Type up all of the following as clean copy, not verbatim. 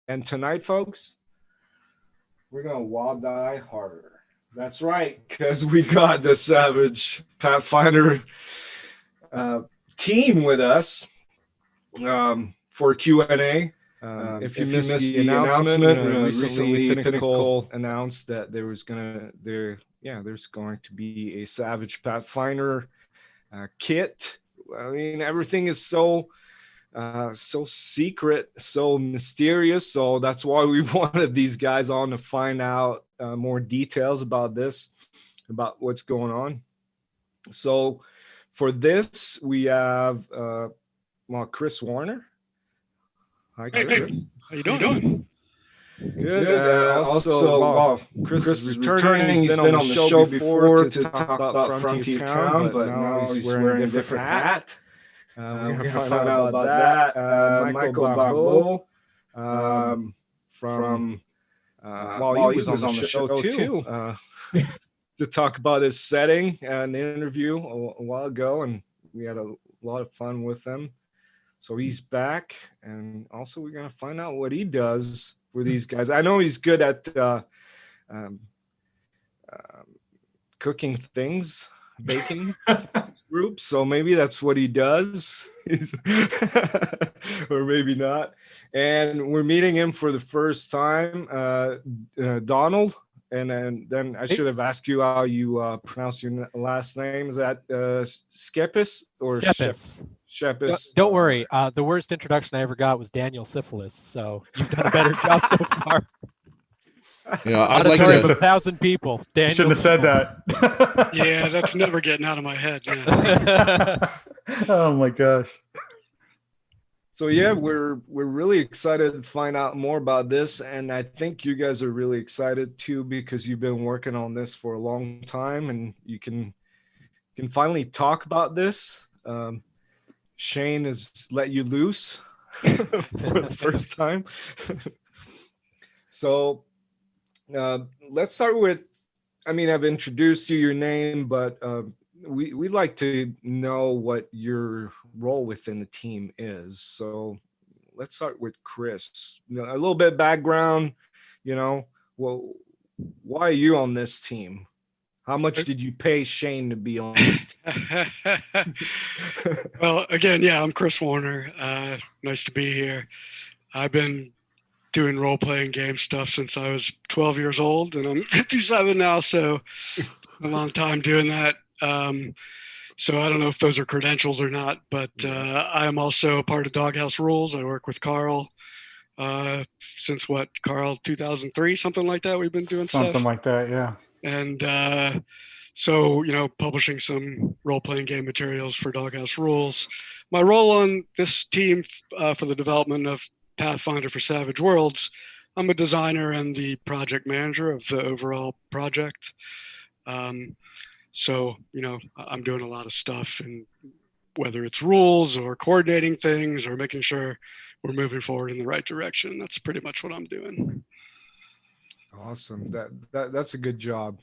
And tonight, folks, we're going to wild die harder. That's right, because we got the Savage Pathfinder team with us for Q&A. If you missed the announcement, recently Pinnacle announced that there's going to be a Savage Pathfinder kit. I mean, everything is so secret, so mysterious. So that's why we wanted these guys on to find out more details about this, about what's going on. So for this, we have Chris Warner. Hi, Chris. Hey, how you doing? Good. Also, Chris is returning. He's been on the show before to talk about Frontier Town, but now he's wearing a different hat. We're going to find out about that. Michael Barbeau from he was on the show too to talk about his setting and interview a while ago, and we had a lot of fun with him. So he's back, and also we're going to find out what he does for these guys. I know he's good at cooking things, baking groups, so maybe that's what he does. Or maybe not. And we're meeting him for the first time, Donald. And then I should have asked you how you pronounce your last name. Is that Skepis or Shepis? Shepis. Don't worry. The worst introduction I ever got was Daniel Syphilis. So you've done a better job so far. Yeah, I'd like to. to. 1,000 people. Daniel Shouldn't have said that. Yeah, that's never getting out of my head. Yeah. Oh my gosh. So yeah, we're really excited to find out more about this, and I think you guys are really excited too because you've been working on this for a long time, and you can finally talk about this. Shane has let you loose for the first time. So let's start with, I mean, I've introduced you, your name, but we'd like to know what your role within the team is. So let's start with Chris. A little bit of background, well, why are you on this team? How much did you pay Shane to be on this team? Well, again, yeah, I'm Chris Warner. Nice to be here. I've been doing role-playing game stuff since I was 12 years old, and I'm 57 now, so a long time doing that. So I don't know if those are credentials or not, but I am also a part of Doghouse Rules. I work with Carl since Carl, 2003, something like that. We've been doing something like that, yeah. And so, publishing some role-playing game materials for Doghouse Rules. My role on this team for the development of Pathfinder for Savage Worlds, I'm a designer and the project manager of the overall project. So, I'm doing a lot of stuff, and whether it's rules or coordinating things or making sure we're moving forward in the right direction, that's pretty much what I'm doing. Awesome. That's a good job.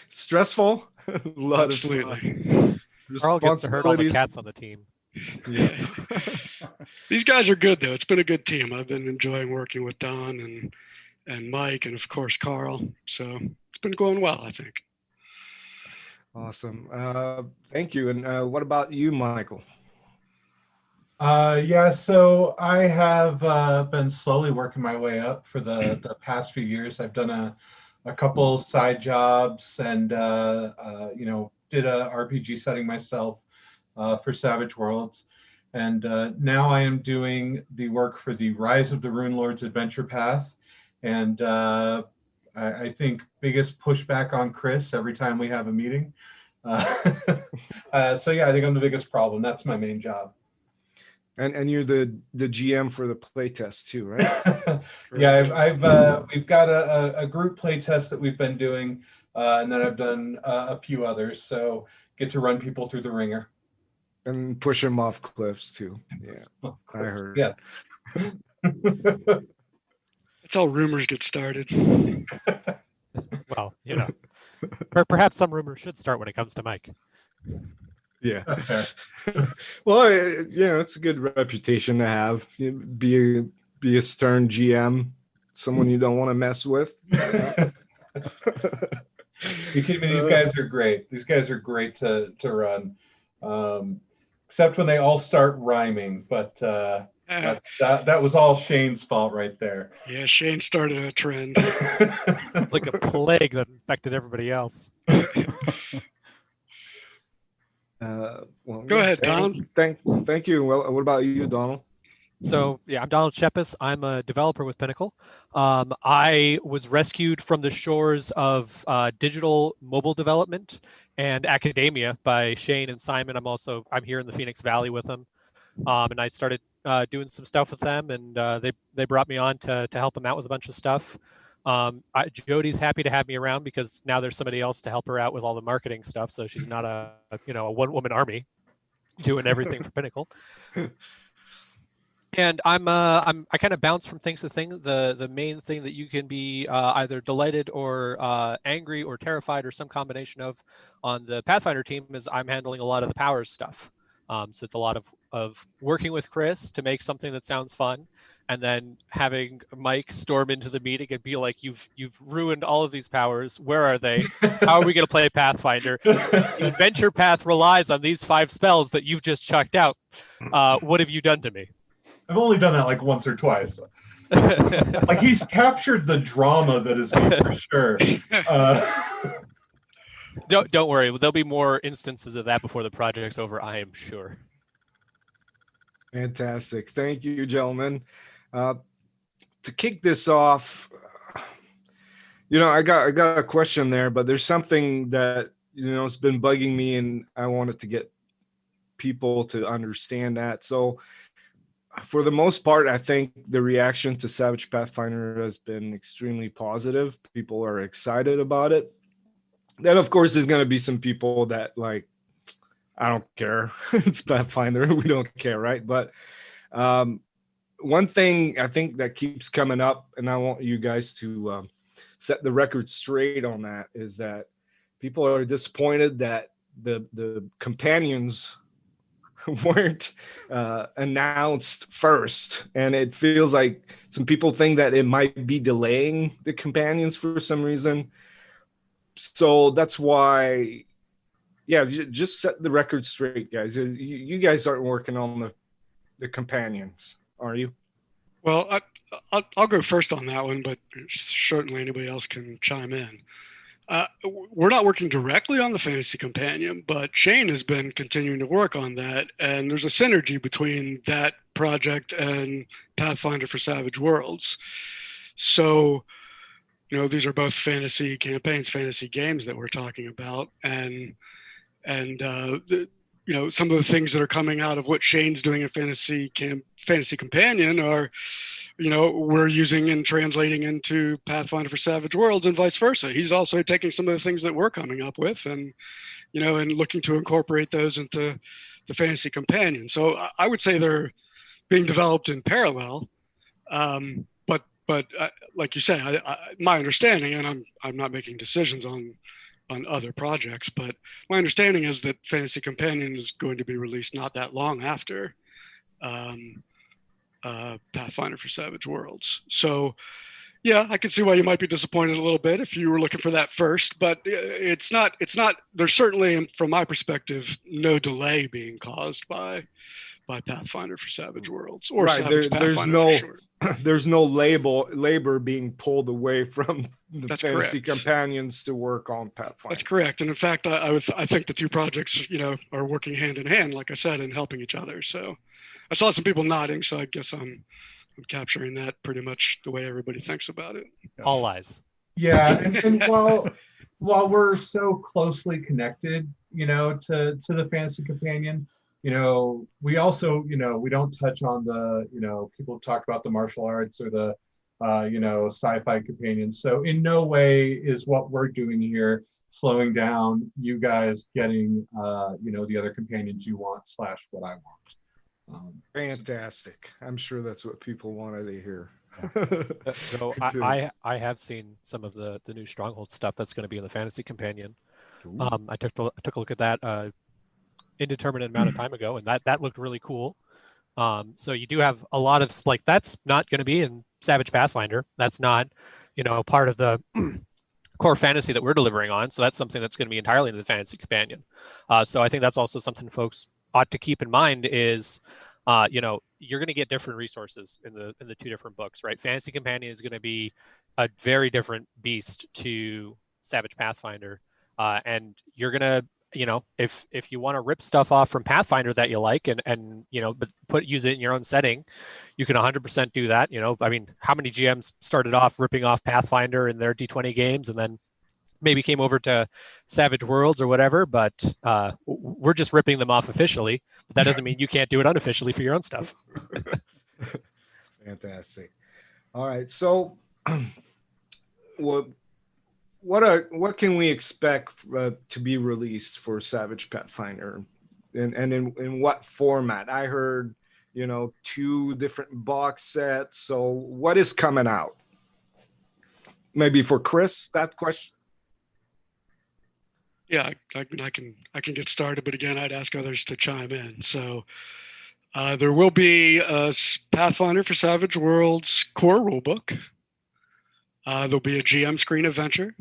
Stressful? A lot Absolutely. of fun. Carl gets to hurt all the cats on the team. Yeah. These guys are good, though. It's been a good team. I've been enjoying working with Don and Mike and, of course, Carl. So it's been going well, I think. Awesome. Thank you. And what about you, Michael? Yeah, so I have been slowly working my way up for the past few years. I've done a couple side jobs and, did a RPG setting myself for Savage Worlds. And now I am doing the work for the Rise of the Rune Lords Adventure Path. And I think biggest pushback on Chris every time we have a meeting. So yeah, I think I'm the biggest problem. That's my main job. And you're the GM for the playtest too, right? Yeah, we've got a group playtest that we've been doing, and then I've done a few others. So get to run people through the ringer and push them off cliffs too. Yeah, I heard. Yeah. That's how rumors get started. Well, perhaps some rumors should start when it comes to Mike. Yeah. Well, it's a good reputation to have. Be be a stern GM, someone you don't want to mess with. You kidding me? These guys are great. These guys are great to run, except when they all start rhyming. But that was all Shane's fault right there. Yeah, Shane started a trend. It's like a plague that infected everybody else. Well, Go ahead, Don. Thank you. Well, what about you, Donald? So yeah, I'm Donald Shepis. I'm a developer with Pinnacle. I was rescued from the shores of digital mobile development and academia by Shane and Simon. I'm here in the Phoenix Valley with them, and I started doing some stuff with them, and they brought me on to help them out with a bunch of stuff. Jody's happy to have me around because now there's somebody else to help her out with all the marketing stuff. So she's not a one woman army doing everything for Pinnacle. And I kind of bounce from things to thing. The main thing that you can be either delighted or angry or terrified or some combination of on the Pathfinder team is I'm handling a lot of the powers stuff. So it's a lot of working with Chris to make something that sounds fun, and then having Mike storm into the meeting and be like, "You've ruined all of these powers. Where are they? How are we going to play Pathfinder? The adventure path relies on these 5 spells that you've just chucked out. What have you done to me?" I've only done that like once or twice. Like he's captured the drama that is me for sure. Don't worry. There'll be more instances of that before the project's over, I am sure. Fantastic. Thank you, gentlemen. To kick this off, I got a question there, but there's something that, it's been bugging me and I wanted to get people to understand that. So for the most part, I think the reaction to Savage Pathfinder has been extremely positive. People are excited about it. Then, of course, there's going to be some people that I don't care. It's Pathfinder. We don't care, right? But one thing I think that keeps coming up, and I want you guys to set the record straight on that, is that people are disappointed that the companions weren't announced first, and it feels like some people think that it might be delaying the companions for some reason. So that's why, just set the record straight, guys. You guys aren't working on the companions, are you? Well, I'll go first on that one, but certainly anybody else can chime in. We're not working directly on the Fantasy Companion, but Shane has been continuing to work on that, and there's a synergy between that project and Pathfinder for Savage Worlds. So, these are both fantasy campaigns, fantasy games that we're talking about, and some of the things that are coming out of what Shane's doing in Fantasy Companion are, we're using and translating into Pathfinder for Savage Worlds and vice versa. He's also taking some of the things that we're coming up with and looking to incorporate those into the Fantasy Companion. So I would say they're being developed in parallel. But like you say, my understanding, and I'm not making decisions on other projects, but my understanding is that Fantasy Companion is going to be released not that long after Pathfinder for Savage Worlds. So yeah, I can see why you might be disappointed a little bit if you were looking for that first, but it's not, there's certainly, from my perspective, no delay being caused by Pathfinder for Savage Worlds or right. Savage There's Pathfinder no for short. There's no labor being pulled away from the That's Fantasy correct. Companions to work on Pathfinder. That's correct. And in fact, I think the two projects, are working hand in hand, like I said, and helping each other. So I saw some people nodding, so I guess I'm capturing that pretty much the way everybody thinks about it. All lies. Yeah, and while we're so closely connected, to the Fantasy Companion, we also, we don't touch on the, people talk about the martial arts or the, sci-fi companions. So in no way is what we're doing here slowing down you guys getting, the other companions you want / what I want. Fantastic. I'm sure that's what people wanted to hear. So I have seen some of the new Stronghold stuff that's going to be in the Fantasy Companion. I took a look at that indeterminate amount of time ago, and that looked really cool. So you do have a lot of like that's not going to be in Savage Pathfinder. That's not, part of the core fantasy that we're delivering on. So that's something that's going to be entirely in the Fantasy Companion. So I think that's also something folks ought to keep in mind is, you're going to get different resources in the two different books, right? Fantasy Companion is going to be a very different beast to Savage Pathfinder, and you're going to, if you want to rip stuff off from Pathfinder that you like and but use it in your own setting, you can 100% do that. I mean, how many GMs started off ripping off Pathfinder in their D20 games and then maybe came over to Savage Worlds or whatever, but we're just ripping them off officially. But that doesn't mean you can't do it unofficially for your own stuff. Fantastic. All right. So what can we expect to be released for Savage Pathfinder, and in what format? I heard 2 different box sets. So what is coming out? Maybe for Chris, that question. Yeah, I can get started, but again, I'd ask others to chime in. So there will be a Pathfinder for Savage Worlds core rulebook. There'll be a GM screen adventure,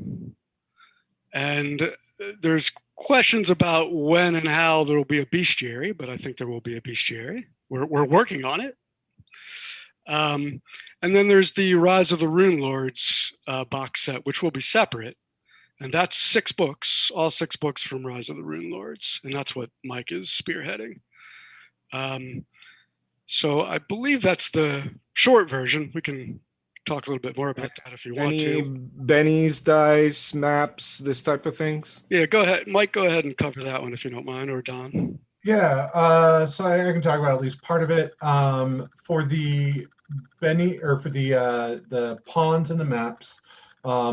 and there's questions about when and how there will be a bestiary, but I think there will be a bestiary. We're working on it. And then there's the Rise of the Rune Lords box set, which will be separate. And that's 6 books, all 6 books from Rise of the Rune Lords. And that's what Mike is spearheading. So I believe that's the short version. We can talk a little bit more about that if you want to. Benny's dice, maps, this type of things? Yeah, go ahead. Mike, go ahead and cover that one if you don't mind, or Don. Yeah, so I can talk about at least part of it. For the Benny, or for the pawns and the maps,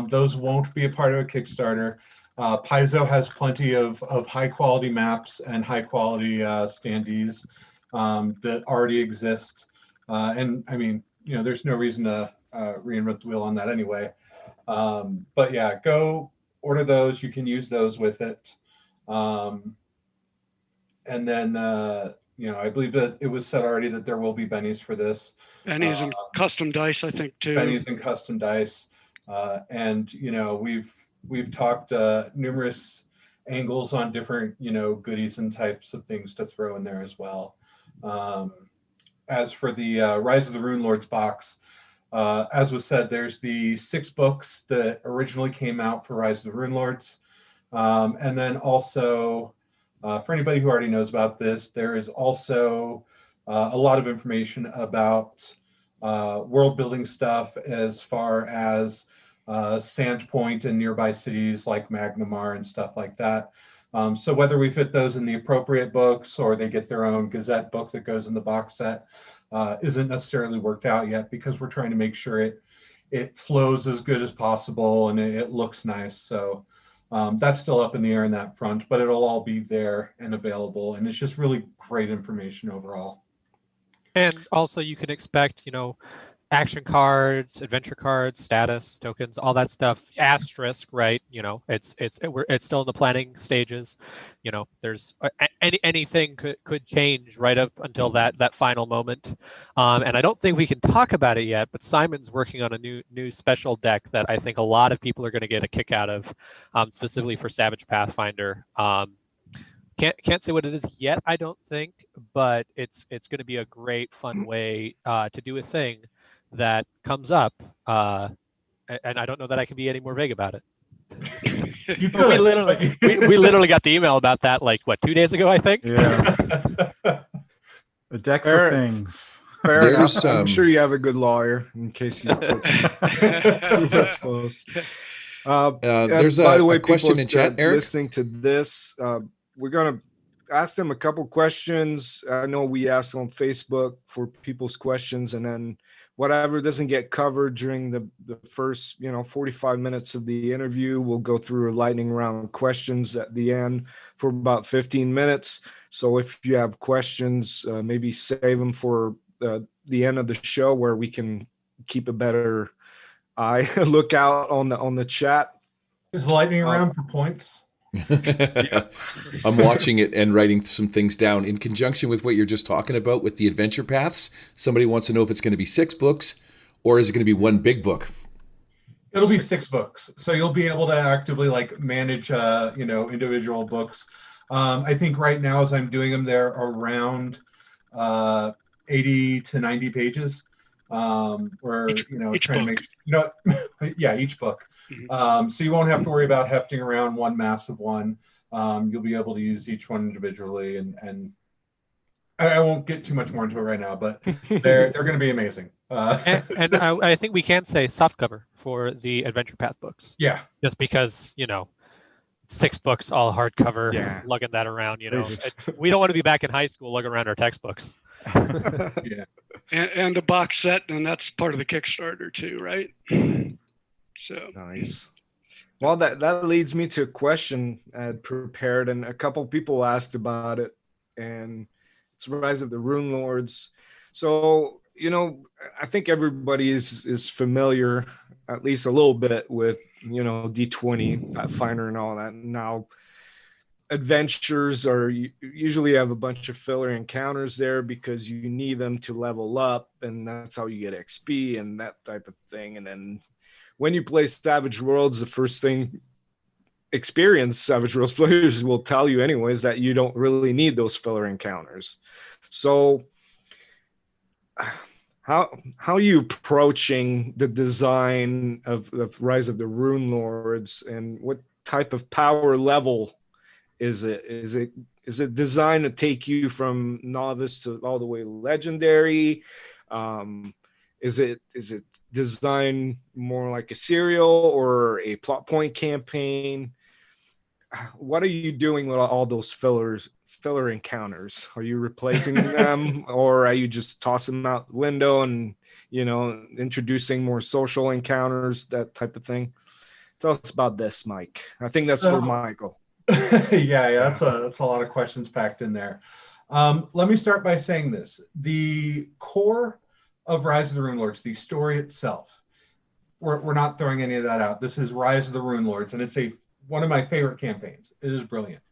those won't be a part of a Kickstarter. Paizo has plenty of high quality maps and high quality standees that already exist. And I mean, there's no reason to reinvent the wheel on that anyway. But yeah, go order those. You can use those with it. And then, I believe that it was said already that there will be bennies for this. Bennies and custom dice, I think, too. Bennies and custom dice. And, we've talked numerous angles on different, goodies and types of things to throw in there as well. As for the Rise of the Rune Lords box, as was said, there's the 6 books that originally came out for Rise of the Rune Lords. And then also, for anybody who already knows about this, there is also a lot of information about world building stuff as far as Sandpoint and nearby cities like Magnamar and stuff like that. So whether we fit those in the appropriate books or they get their own Gazette book that goes in the box set isn't necessarily worked out yet, because we're trying to make sure it flows as good as possible and it looks nice. So that's still up in the air in that front, but it'll all be there and available. And it's just really great information overall. And also you can expect, action cards, adventure cards, status tokens, all that stuff. Asterisk, right? It's still in the planning stages. There's anything could change right up until that final moment. And I don't think we can talk about it yet, but Simon's working on a new special deck that I think a lot of people are going to get a kick out of, specifically for Savage Pathfinder. Can't say what it is yet, I don't think, but it's going to be a great fun way to do a thing that comes up, and I don't know that I can be any more vague about it. We literally got the email about that 2 days ago, I think. Yeah. A deck for things. Fair enough. I'm sure you have a good lawyer in case he's supposed. There's by the way, a question in chat, Eric. Listening to this, we're gonna ask them a couple questions. I know we asked on Facebook for people's questions, and then whatever doesn't get covered during the first 45 minutes of the interview, we'll go through a lightning round questions at the end for about 15 minutes. So if you have questions, maybe save them for the end of the show, where we can keep a better eye lookout on the chat. Is the lightning round for points? I'm watching it and writing some things down in conjunction with what you're just talking about with the adventure paths. Somebody wants to know if it's going to be 6 books or is it going to be one big book? It'll be 6 books, so you'll be able to actively like manage, individual books. I think right now, as I'm doing them, they're around 80 to 90 pages. Where each trying book. to make yeah, each book. Mm-hmm. So you won't have to worry about hefting around one massive one. You'll be able to use each one individually, and I won't get too much more into it right now, but they're going to be amazing. And I think we can say softcover for the Adventure Path books. Yeah. Just because, 6 books, all hardcover, Yeah. lugging that around, we don't want to be back in high school lugging around our textbooks. Yeah. And a box set, and that's part of the Kickstarter too, right? So nice. Well, that leads me to a question I had prepared, and a couple people asked about it, and it's Rise of the Rune Lords. So, I think everybody is familiar, at least a little bit, with, D20, Pathfinder, and all that. Now, adventures are usually have a bunch of filler encounters there because you need them to level up, and that's how you get XP and that type of thing. And then when you play Savage Worlds, the first thing experienced Savage Worlds players will tell you anyways that you don't really need those filler encounters. So how are you approaching the design of Rise of the Rune Lords, and what type of power level is it? Is it designed to take you from novice to all the way legendary? Is it designed more like a serial or a plot point campaign? What are you doing with all those filler encounters? Are you replacing them, or are you just tossing them out the window and introducing more social encounters, that type of thing? Tell us about this, Mike. I think that's for Michael. yeah, that's a lot of questions packed in there. Let me start by saying this: the core of Rise of the Rune Lords, the story itself, we're not throwing any of that out. This is Rise of the Rune Lords, and it's one of my favorite campaigns. It is brilliant.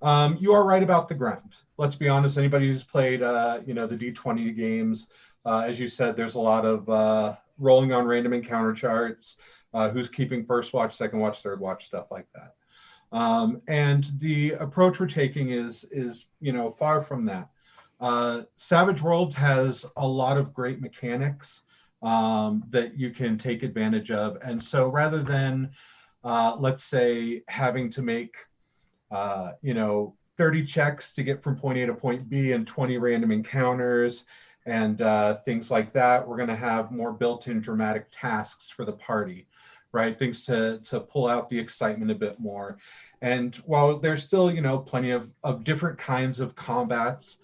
You are right about the grind. Let's be honest. Anybody who's played, the D20 games, as you said, there's a lot of rolling on random encounter charts, who's keeping first watch, second watch, third watch, stuff like that. And the approach we're taking is far from that. Savage Worlds has a lot of great mechanics that you can take advantage of. And so rather than, let's say, having to make, 30 checks to get from point A to point B and 20 random encounters and things like that, we're going to have more built-in dramatic tasks for the party, right? Things to pull out the excitement a bit more. And while there's still, plenty of different kinds of combats,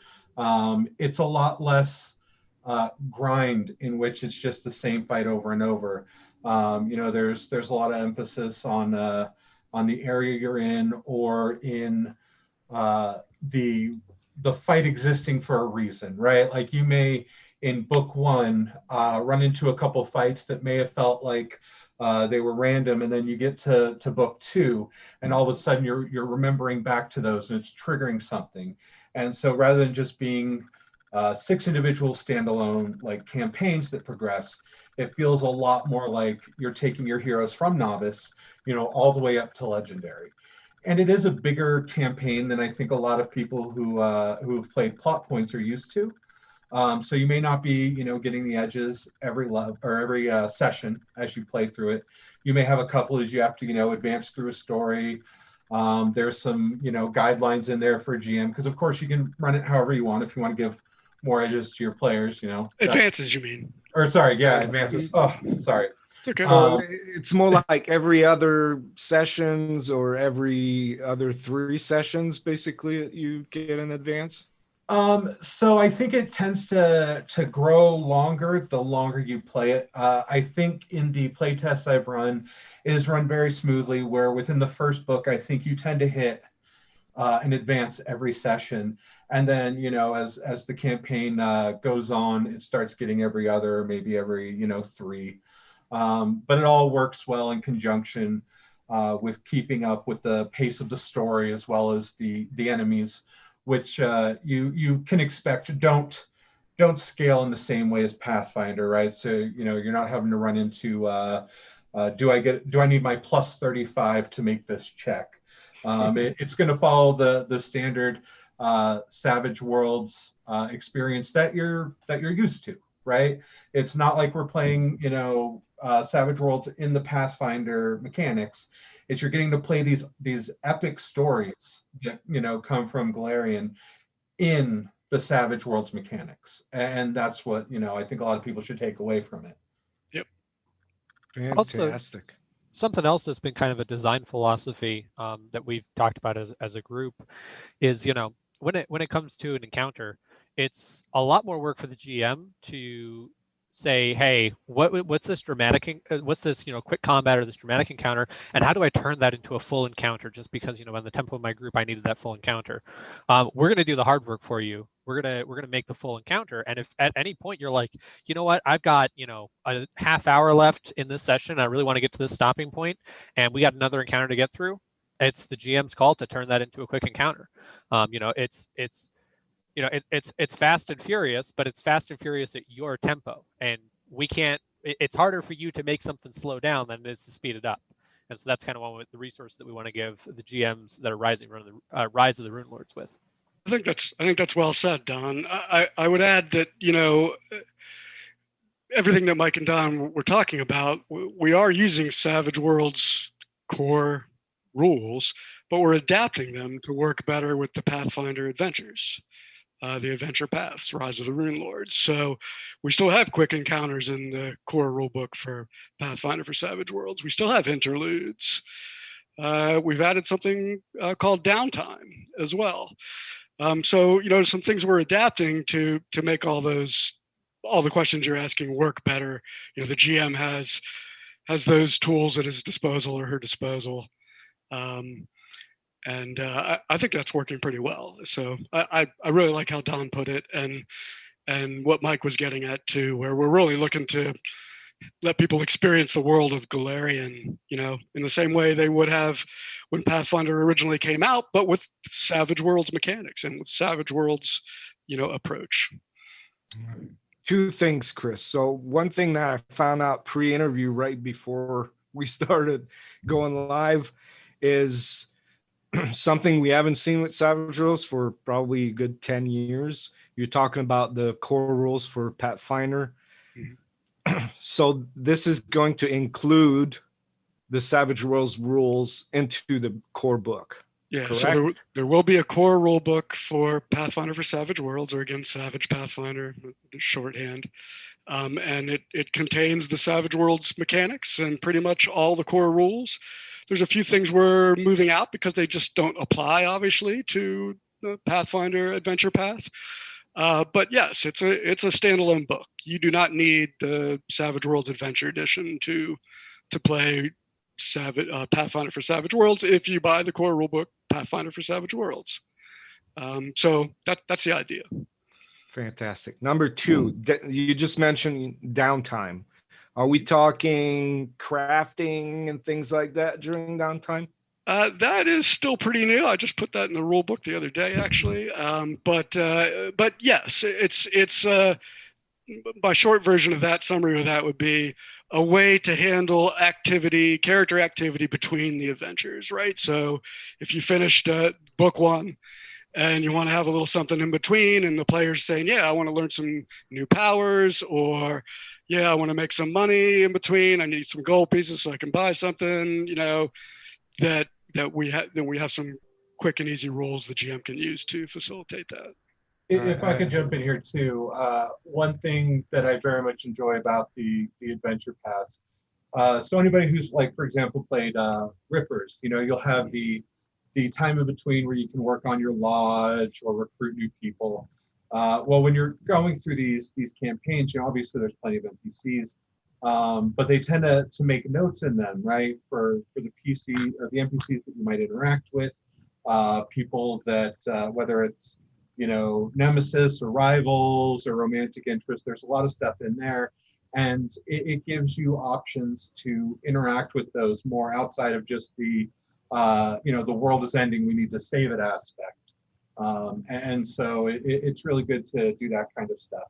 it's a lot less grind in which it's just the same fight over and over. There's a lot of emphasis on the area you're in, or in the fight existing for a reason, right? Like you may, in book 1, run into a couple fights that may have felt like they were random, and then you get to book 2, and all of a sudden you're remembering back to those, and it's triggering something. And so rather than just being 6 individual standalone like campaigns that progress, it feels a lot more like you're taking your heroes from novice, all the way up to legendary. And it is a bigger campaign than I think a lot of people who've played plot points are used to. So you may not be, getting the edges every session as you play through it. You may have a couple as you have to, advance through a story. There's some, guidelines in there for a GM, because of course you can run it however you want if you want to give more edges to your players. Advances, you mean? Or sorry, yeah, advances. Oh, sorry. Okay. It's more like every other sessions or every other 3 sessions, basically, you get in advance. So I think it tends to grow longer the longer you play it. I think in the play tests I've run, it is run very smoothly, where within the first book, I think you tend to hit an advance every session. And then, as the campaign goes on, it starts getting every other, maybe every, 3. But it all works well in conjunction. with keeping up with the pace of the story as well as the enemies, which you can expect don't scale in the same way as Pathfinder, right? So you're not having to run into do I need my plus 35 to make this check? It's going to follow the standard Savage Worlds experience that you're used to, right? It's not like we're playing Savage Worlds in the Pathfinder mechanics. It's you're getting to play these epic stories that come from Galarian in the Savage Worlds mechanics, and that's what I think a lot of people should take away from it. Yep. Fantastic. Something else that's been kind of a design philosophy that we've talked about as a group is, when it comes to an encounter, it's a lot more work for the GM to say, hey, what's this quick combat or this dramatic encounter, and how do I turn that into a full encounter? Just because on the tempo of my group I needed that full encounter. We're gonna do the hard work for you. We're gonna make the full encounter. And if at any point you're like, you know what, I've got a half hour left in this session, I really want to get to this stopping point, and we got another encounter to get through, it's the GM's call to turn that into a quick encounter. It's fast and furious, but it's fast and furious at your tempo, and we can't. It's harder for you to make something slow down than it is to speed it up, and so that's kind of one of the resource that we want to give the GMs that are Rise of the Rune Lords with. I think that's well said, Don. I would add that everything that Mike and Don were talking about, we are using Savage Worlds core rules, but we're adapting them to work better with the Pathfinder adventures. The adventure paths, Rise of the Rune Lords. So we still have quick encounters in the core rulebook for Pathfinder for Savage Worlds. We still have interludes. We've added something called downtime as well. So some things we're adapting to make all the questions you're asking work better. The GM has those tools at his disposal or her disposal. And I think that's working pretty well. So I really like how Don put it, and what Mike was getting at too, where we're really looking to let people experience the world of Galarian, in the same way they would have when Pathfinder originally came out, but with Savage Worlds mechanics and with Savage Worlds, approach. Two things, Chris. So one thing that I found out pre-interview right before we started going live is something we haven't seen with Savage Rules for probably a good 10 years. You're talking about the core rules for Pathfinder. Mm-hmm. So this is going to include the Savage Rules rules into the core book. Yeah, correct? So there will be a core rule book for Pathfinder for Savage Worlds, or again, Savage Pathfinder, the shorthand. And it contains the Savage Worlds mechanics and pretty much all the core rules. There's a few things we're moving out because they just don't apply, obviously, to the Pathfinder adventure path. But yes, it's a standalone book. You do not need the Savage Worlds Adventure Edition to play Pathfinder for Savage Worlds if you buy the core rulebook Pathfinder for Savage Worlds. So that's the idea. Fantastic. Number two, you just mentioned downtime. Are we talking crafting and things like that during downtime? That is still pretty new. I just put that in the rule book the other day, actually. But yes, it's my short version of that summary of that would be a way to handle character activity between the adventures, right? So if you finished book one and you want to have a little something in between, and the player's saying, yeah, I want to learn some new powers, or yeah, I want to make some money in between, I need some gold pieces so I can buy something, that we have some quick and easy rules the GM can use to facilitate that. If I could jump in here too, one thing that I very much enjoy about the adventure paths. So anybody who's, like, for example, played Rippers, you'll have the time in between where you can work on your lodge or recruit new people. Well, when you're going through these campaigns, obviously there's plenty of NPCs, but they tend to make notes in them, right, for the PC or the NPCs that you might interact with, people that whether it's nemesis or rivals or romantic interest. There's a lot of stuff in there. and it gives you options to interact with those more outside of just the the world is ending, we need to save it aspect. And so it's really good to do that kind of stuff.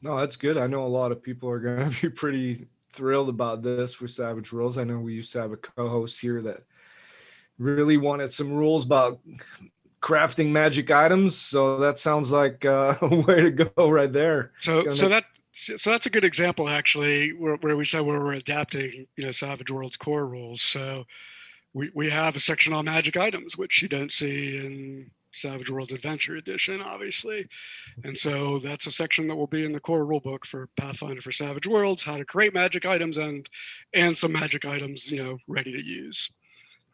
No, that's good. I know a lot of people are going to be pretty thrilled about this for Savage Worlds. I know we used to have a co-host here that really wanted some rules about crafting magic items. So that sounds like a way to go right there. So that's a good example, actually, where we said we're adapting, Savage Worlds core rules. So we have a section on magic items, which you don't see in Savage Worlds Adventure Edition, obviously. And so that's a section that will be in the core rulebook for Pathfinder for Savage Worlds, how to create magic items and some magic items, ready to use.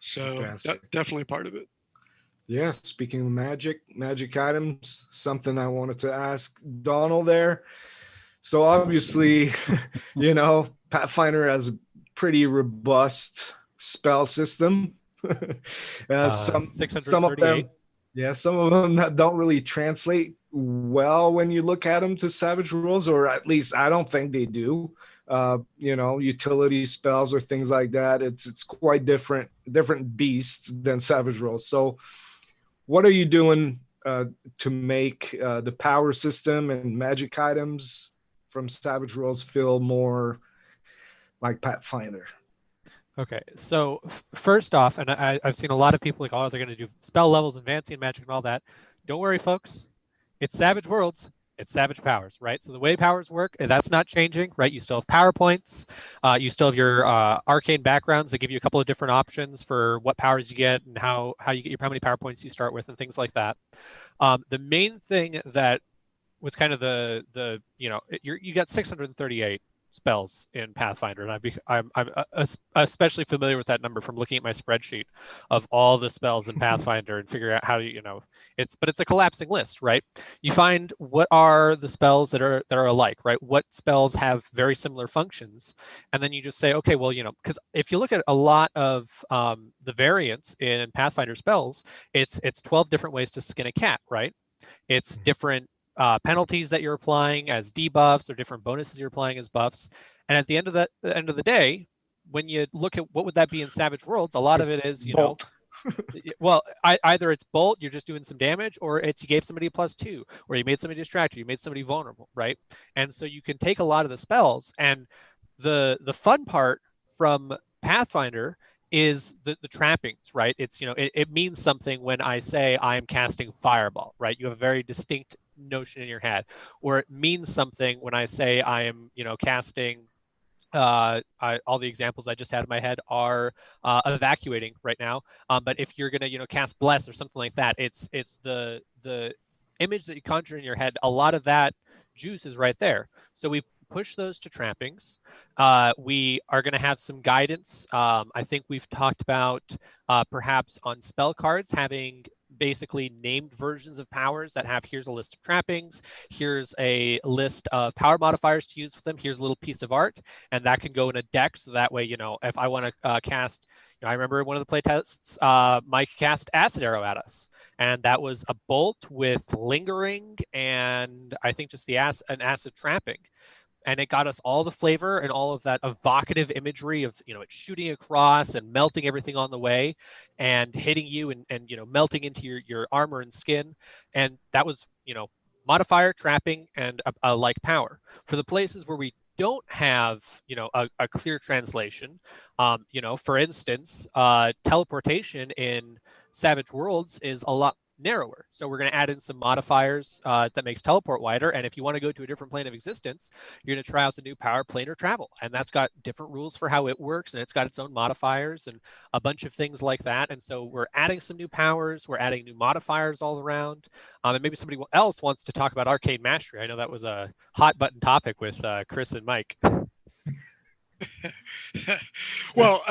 So that's definitely part of it. Yeah, speaking of magic items, something I wanted to ask Donald there. So obviously, Pathfinder has a pretty robust spell system. Some of them, some of them that don't really translate well when you look at them to Savage Rules, or at least I don't think they do. Utility spells or things like that. It's quite different beasts than Savage Rules. So what are you doing to make the power system and magic items from Savage Worlds feel more like Pathfinder? Okay, so first off, and I've seen a lot of people like, oh, they're going to do spell levels, advancing magic, and all that. Don't worry, folks. It's Savage Worlds. It's Savage powers, right? So the way powers work, that's not changing, right? You still have power points. You still have your arcane backgrounds that give you a couple of different options for what powers you get and how how many power points you start with and things like that. The main thing that was kind of you got 638 spells in Pathfinder, and I'm especially familiar with that number from looking at my spreadsheet of all the spells in Pathfinder and figure out how it's a collapsing list, right? You find what are the spells that are alike, right? What spells have very similar functions, and then you just say, okay, well, because if you look at a lot of the variants in Pathfinder spells, it's 12 different ways to skin a cat, right? It's different penalties that you're applying as debuffs or different bonuses you're applying as buffs. And at the end of the day, when you look at what would that be in Savage Worlds, a lot of it is, bolt. Well, either it's bolt, you're just doing some damage, or it's you gave somebody a +2, or you made somebody distracted, you made somebody vulnerable, right? And so you can take a lot of the spells, and the fun part from Pathfinder is the trappings, right? It's it means something when I say I'm casting fireball, right? You have a very distinct notion in your head, or it means something when I say I am casting all the examples I just had in my head are evacuating right now, but if you're gonna cast bless or something like that, it's the image that you conjure in your head, a lot of that juice is right there. So we push those to trappings. We are going to have some guidance. I think we've talked about perhaps on spell cards having basically named versions of powers that have, here's a list of trappings, here's a list of power modifiers to use with them, here's a little piece of art, and that can go in a deck. So that way, if I want to cast, I remember one of the playtests, Mike cast Acid Arrow at us, and that was a bolt with lingering and I think just an acid trapping. And it got us all the flavor and all of that evocative imagery of, it shooting across and melting everything on the way and hitting you and melting into your armor and skin. And that was, modifier, trapping, and a like power. For the places where we don't have, a clear translation, for instance, teleportation in Savage Worlds is a lot narrower. So we're going to add in some modifiers that makes teleport wider. And if you want to go to a different plane of existence, you're going to try out the new power, planar travel. And that's got different rules for how it works. And it's got its own modifiers and a bunch of things like that. And so we're adding some new powers. We're adding new modifiers all around. And maybe somebody else wants to talk about arcane mastery. I know that was a hot button topic with Chris and Mike. Well,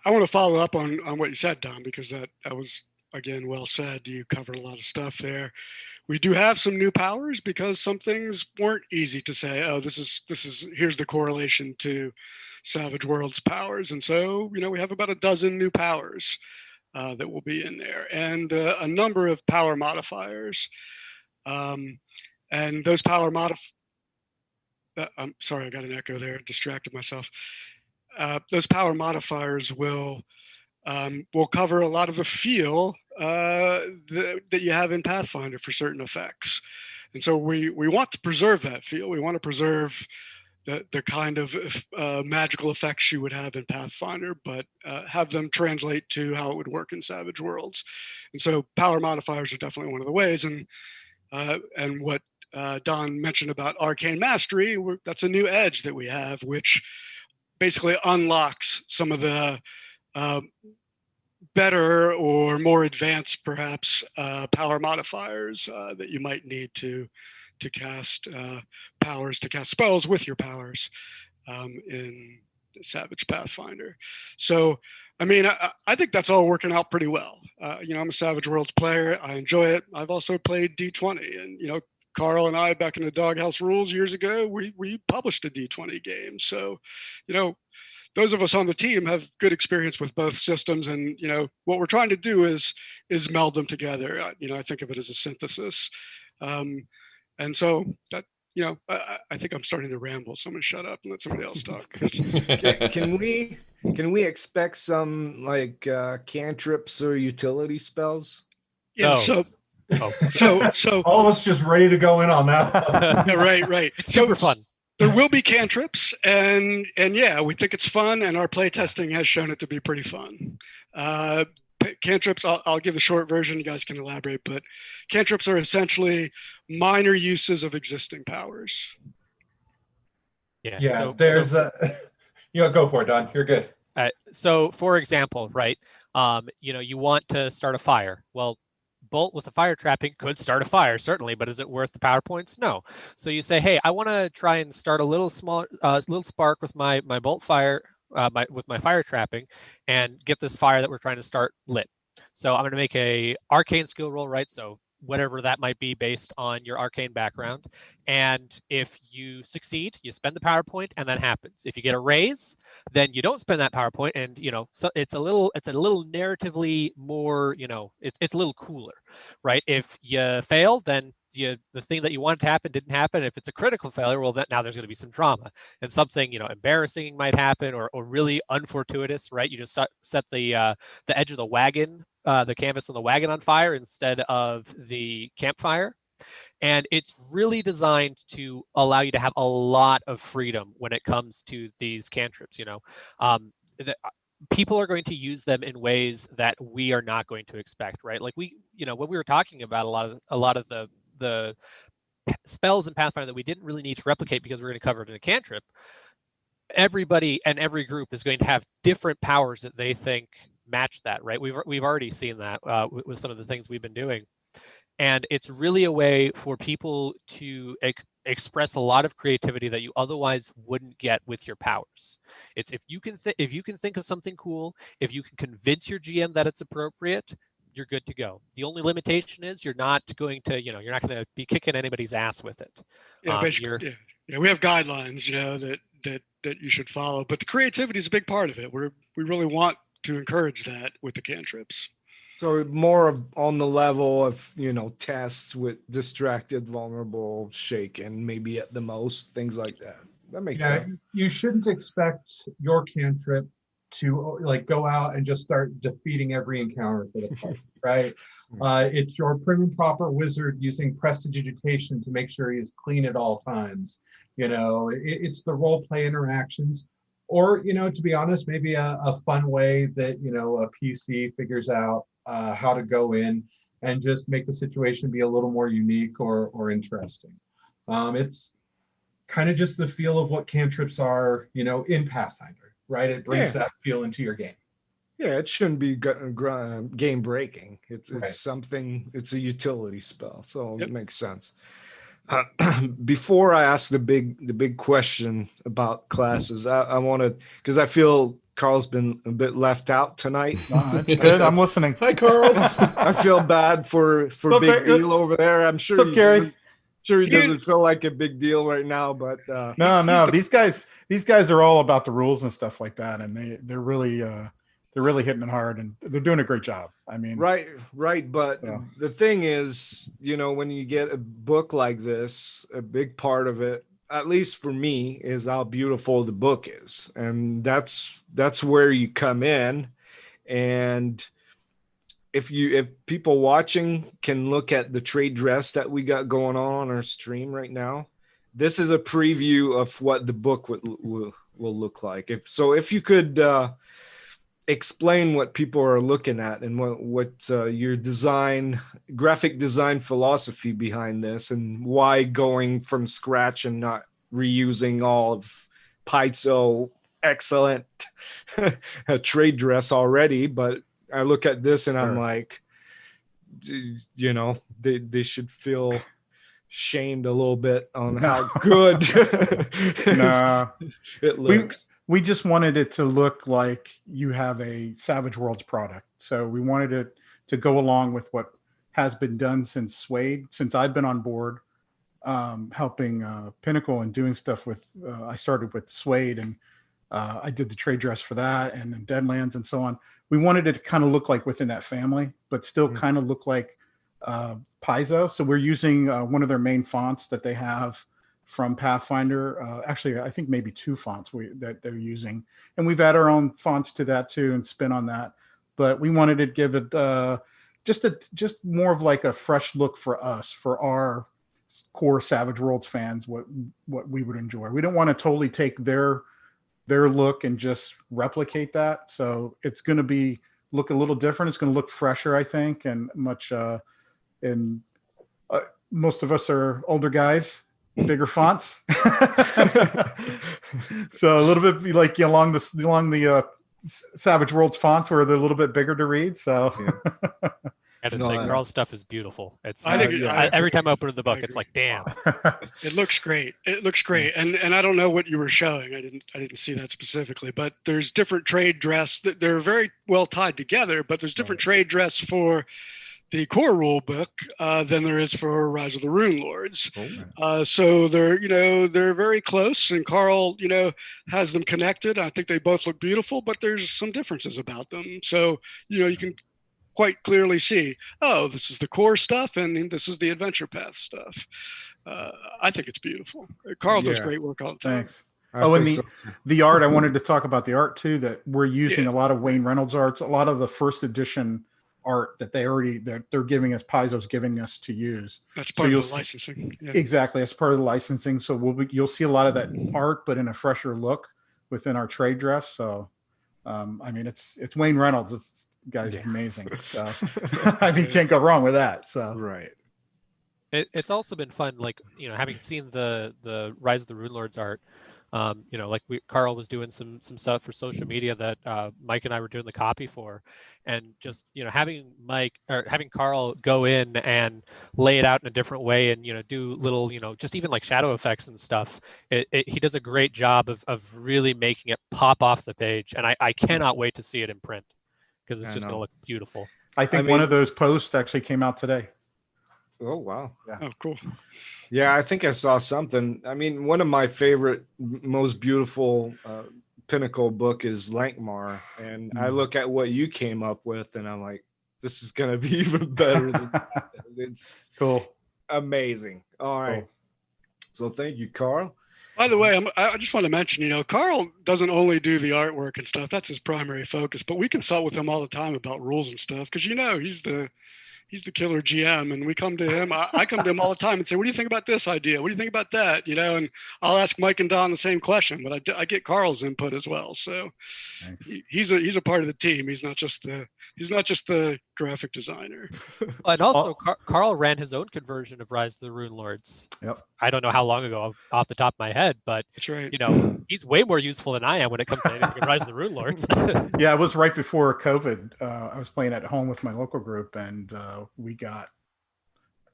I want to follow up on what you said, Don, because that was, again, well said. You covered a lot of stuff there. We do have some new powers because some things weren't easy to say, oh, this is here's the correlation to Savage Worlds powers. And so, we have about a dozen new powers that will be in there, and a number of power modifiers. And those power I'm sorry, I got an echo there, distracted myself. Those power modifiers will cover a lot of the feel that you have in Pathfinder for certain effects. And so we want to preserve that feel. We want to preserve the kind of magical effects you would have in Pathfinder, but have them translate to how it would work in Savage Worlds. And so power modifiers are definitely one of the ways. And what Don mentioned about Arcane Mastery, that's a new edge that we have, which basically unlocks some of the better or more advanced, perhaps, power modifiers that you might need to cast powers, to cast spells with your powers in Savage Pathfinder. So, I mean, I think that's all working out pretty well. I'm a Savage Worlds player. I enjoy it. I've also played D20, and Carl and I, back in the Doghouse Rules years ago, we published a D20 game. So, those of us on the team have good experience with both systems, and what we're trying to do is meld them together. I think of it as a synthesis, and so that I think I'm starting to ramble. So I'm gonna shut up and let somebody else talk. Can we expect some like cantrips or utility spells? Yeah. No. So All of us just ready to go in on that. yeah, right. It's super fun. There will be cantrips, and yeah, we think it's fun, and our play testing has shown it to be pretty fun. Cantrips, I'll give the short version, you guys can elaborate, but cantrips are essentially minor uses of existing powers. Yeah, So, there's go for it, Don. You're good. so for example, right, you want to start a fire. Well, bolt with a fire trapping could start a fire, certainly, but is it worth the power points? No. So you say, hey, I want to try and start a little spark with my bolt fire, with my fire trapping, and get this fire that we're trying to start lit. So I'm going to make a arcane skill roll, right? So whatever that might be based on your arcane background. And if you succeed, you spend the power point, and that happens. If you get a raise, then you don't spend that power point, and so it's a little narratively more, it's a little cooler, right? If you fail, then the thing that you wanted to happen didn't happen. If it's a critical failure, well, now there's going to be some drama, and something embarrassing might happen, or really unfortuitous, right? You just set the edge of the wagon, the canvas on the wagon on fire instead of the campfire. And it's really designed to allow you to have a lot of freedom when it comes to these cantrips. People are going to use them in ways that we are not going to expect, right? Like when we were talking about a lot of the spells in Pathfinder that we didn't really need to replicate because we're going to cover it in a cantrip, everybody and every group is going to have different powers that they think match that, right? We've already seen that with some of the things we've been doing. And it's really a way for people to express a lot of creativity that you otherwise wouldn't get with your powers. It's if you can think of something cool, if you can convince your GM that it's appropriate, you're good to go. The only limitation is you're not going to be kicking anybody's ass with it. Yeah, basically, yeah, we have guidelines, that you should follow, but the creativity is a big part of it. We really want to encourage that with the cantrips. So more of on the level of, tests with distracted, vulnerable, shaken, maybe at the most, things like that. That makes sense. You shouldn't expect your cantrip to go out and just start defeating every encounter for the party, right? It's your prim and proper wizard using prestidigitation to make sure he is clean at all times. It's the role play interactions, or to be honest, maybe a fun way that a PC figures out how to go in and just make the situation be a little more unique or interesting. It's kind of just the feel of what cantrips are, in Pathfinder, right? It brings that feel into your game. Yeah, it shouldn't be game breaking. It's Right. something. It's a utility spell, so Yep. It makes sense. Before I ask the big question about classes, I want to, because I feel Carl's been a bit left out tonight. That's good. I'm listening. Hi, Carl. I feel bad for Big Deal over there. I'm sure What's up, Gary? He doesn't feel like a big deal right now, but No. These guys are all about the rules and stuff like that, and they're really hitting it hard, and they're doing a great job. I mean, right. But the thing is, when you get a book like this, a big part of it, at least for me, is how beautiful the book is, and that's where you come in. And if people watching can look at the trade dress that we got going on our stream right now, this is a preview of what the book will look like. If you could explain what people are looking at and what your graphic design philosophy behind this, and why going from scratch and not reusing all of Paizo excellent trade dress already. But I look at this and I'm like, they should feel shamed a little bit on how good it looks. We just wanted it to look like you have a Savage Worlds product. So we wanted it to go along with what has been done since I've been on board, helping Pinnacle and doing stuff with, I started with Suede, and I did the trade dress for that, and then Deadlands and so on. We wanted it to kind of look like within that family, but still kind of look like Paizo. So we're using one of their main fonts that they have from Pathfinder. Actually, I think maybe 2 fonts that they're using, and we've added our own fonts to that too and spin on that. But we wanted to give it just more of like a fresh look for us, for our core Savage Worlds fans, what we would enjoy. We don't want to totally take their look and just replicate that. So it's going to look a little different. It's going to look fresher, I think, and much. Most of us are older guys. Bigger fonts, so a little bit like along the Savage Worlds fonts where they're a little bit bigger to read. So, I have to say, Carl's stuff is beautiful. It's every time I open the book, it's like, damn. It looks great. It looks great, and I don't know what you were showing. I didn't see that specifically, but there's different trade dress that they're very well tied together. But there's different trade dress for the core rule book than there is for Rise of the Rune Lords. So they're very close, and Carl, has them connected. I think they both look beautiful, but there's some differences about them. So, you can quite clearly see, oh, this is the core stuff, and this is the adventure path stuff. I think it's beautiful. Carl does great work all the time. Thanks. And the art, I wanted to talk about the art too, that we're using a lot of Wayne Reynolds arts, a lot of the first edition art that they're giving us, Paizo's giving us to use. That's part of the licensing. Yeah. Exactly, that's part of the licensing. So you'll see a lot of that art, but in a fresher look within our trade dress. So, it's Wayne Reynolds. This guy's amazing. So, can't go wrong with that. So, right. It's also been fun, like having seen the Rise of the Rune Lords art. Carl was doing some stuff for social media that Mike and I were doing the copy for, and just having Carl go in and lay it out in a different way, and do little just even like shadow effects and stuff. He does a great job of really making it pop off the page, and I cannot wait to see it in print because it's just going to look beautiful. I think one of those posts actually came out today. Oh, wow. Yeah. Oh, cool. Yeah, I think I saw something. One of my favorite, most beautiful Pinnacle book is Lankmar. And I look at what you came up with, and I'm like, this is going to be even better. It's cool. Amazing. All right. Cool. So thank you, Carl. By the way, I just want to mention, Carl doesn't only do the artwork and stuff. That's his primary focus. But we consult with him all the time about rules and stuff because, he's the killer GM, and we come to him. I come to him all the time and say, what do you think about this idea? What do you think about that? And I'll ask Mike and Don the same question, but I get Carl's input as well. So he's a part of the team. He's not just the graphic designer. And also Carl ran his own conversion of Rise of the Rune Lords. Yep. I don't know how long ago off the top of my head, but that's right. He's way more useful than I am when it comes to anything Rise of the Rune Lords. Yeah, it was right before COVID. I was playing at home with my local group, and we got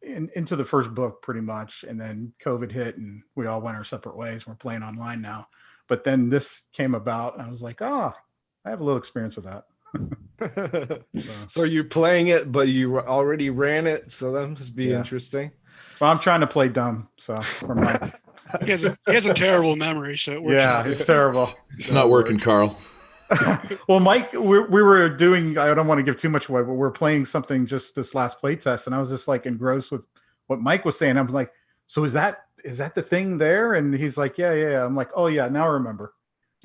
into the first book pretty much, and then COVID hit, and we all went our separate ways. We're playing online now, but then this came about, and I was like, I have a little experience with that. So you're playing it, but you already ran it, so that must be interesting. Well, I'm trying to play dumb, so for Mike. He has a terrible memory, so it works. Yeah, it's terrible. It's not working, Carl. Well, Mike, we were doing, I don't want to give too much away, but we're playing something just this last play test, and I was just like engrossed with what Mike was saying. I was like, so is that is that the thing there? And he's like, yeah. I'm like, oh yeah, now I remember.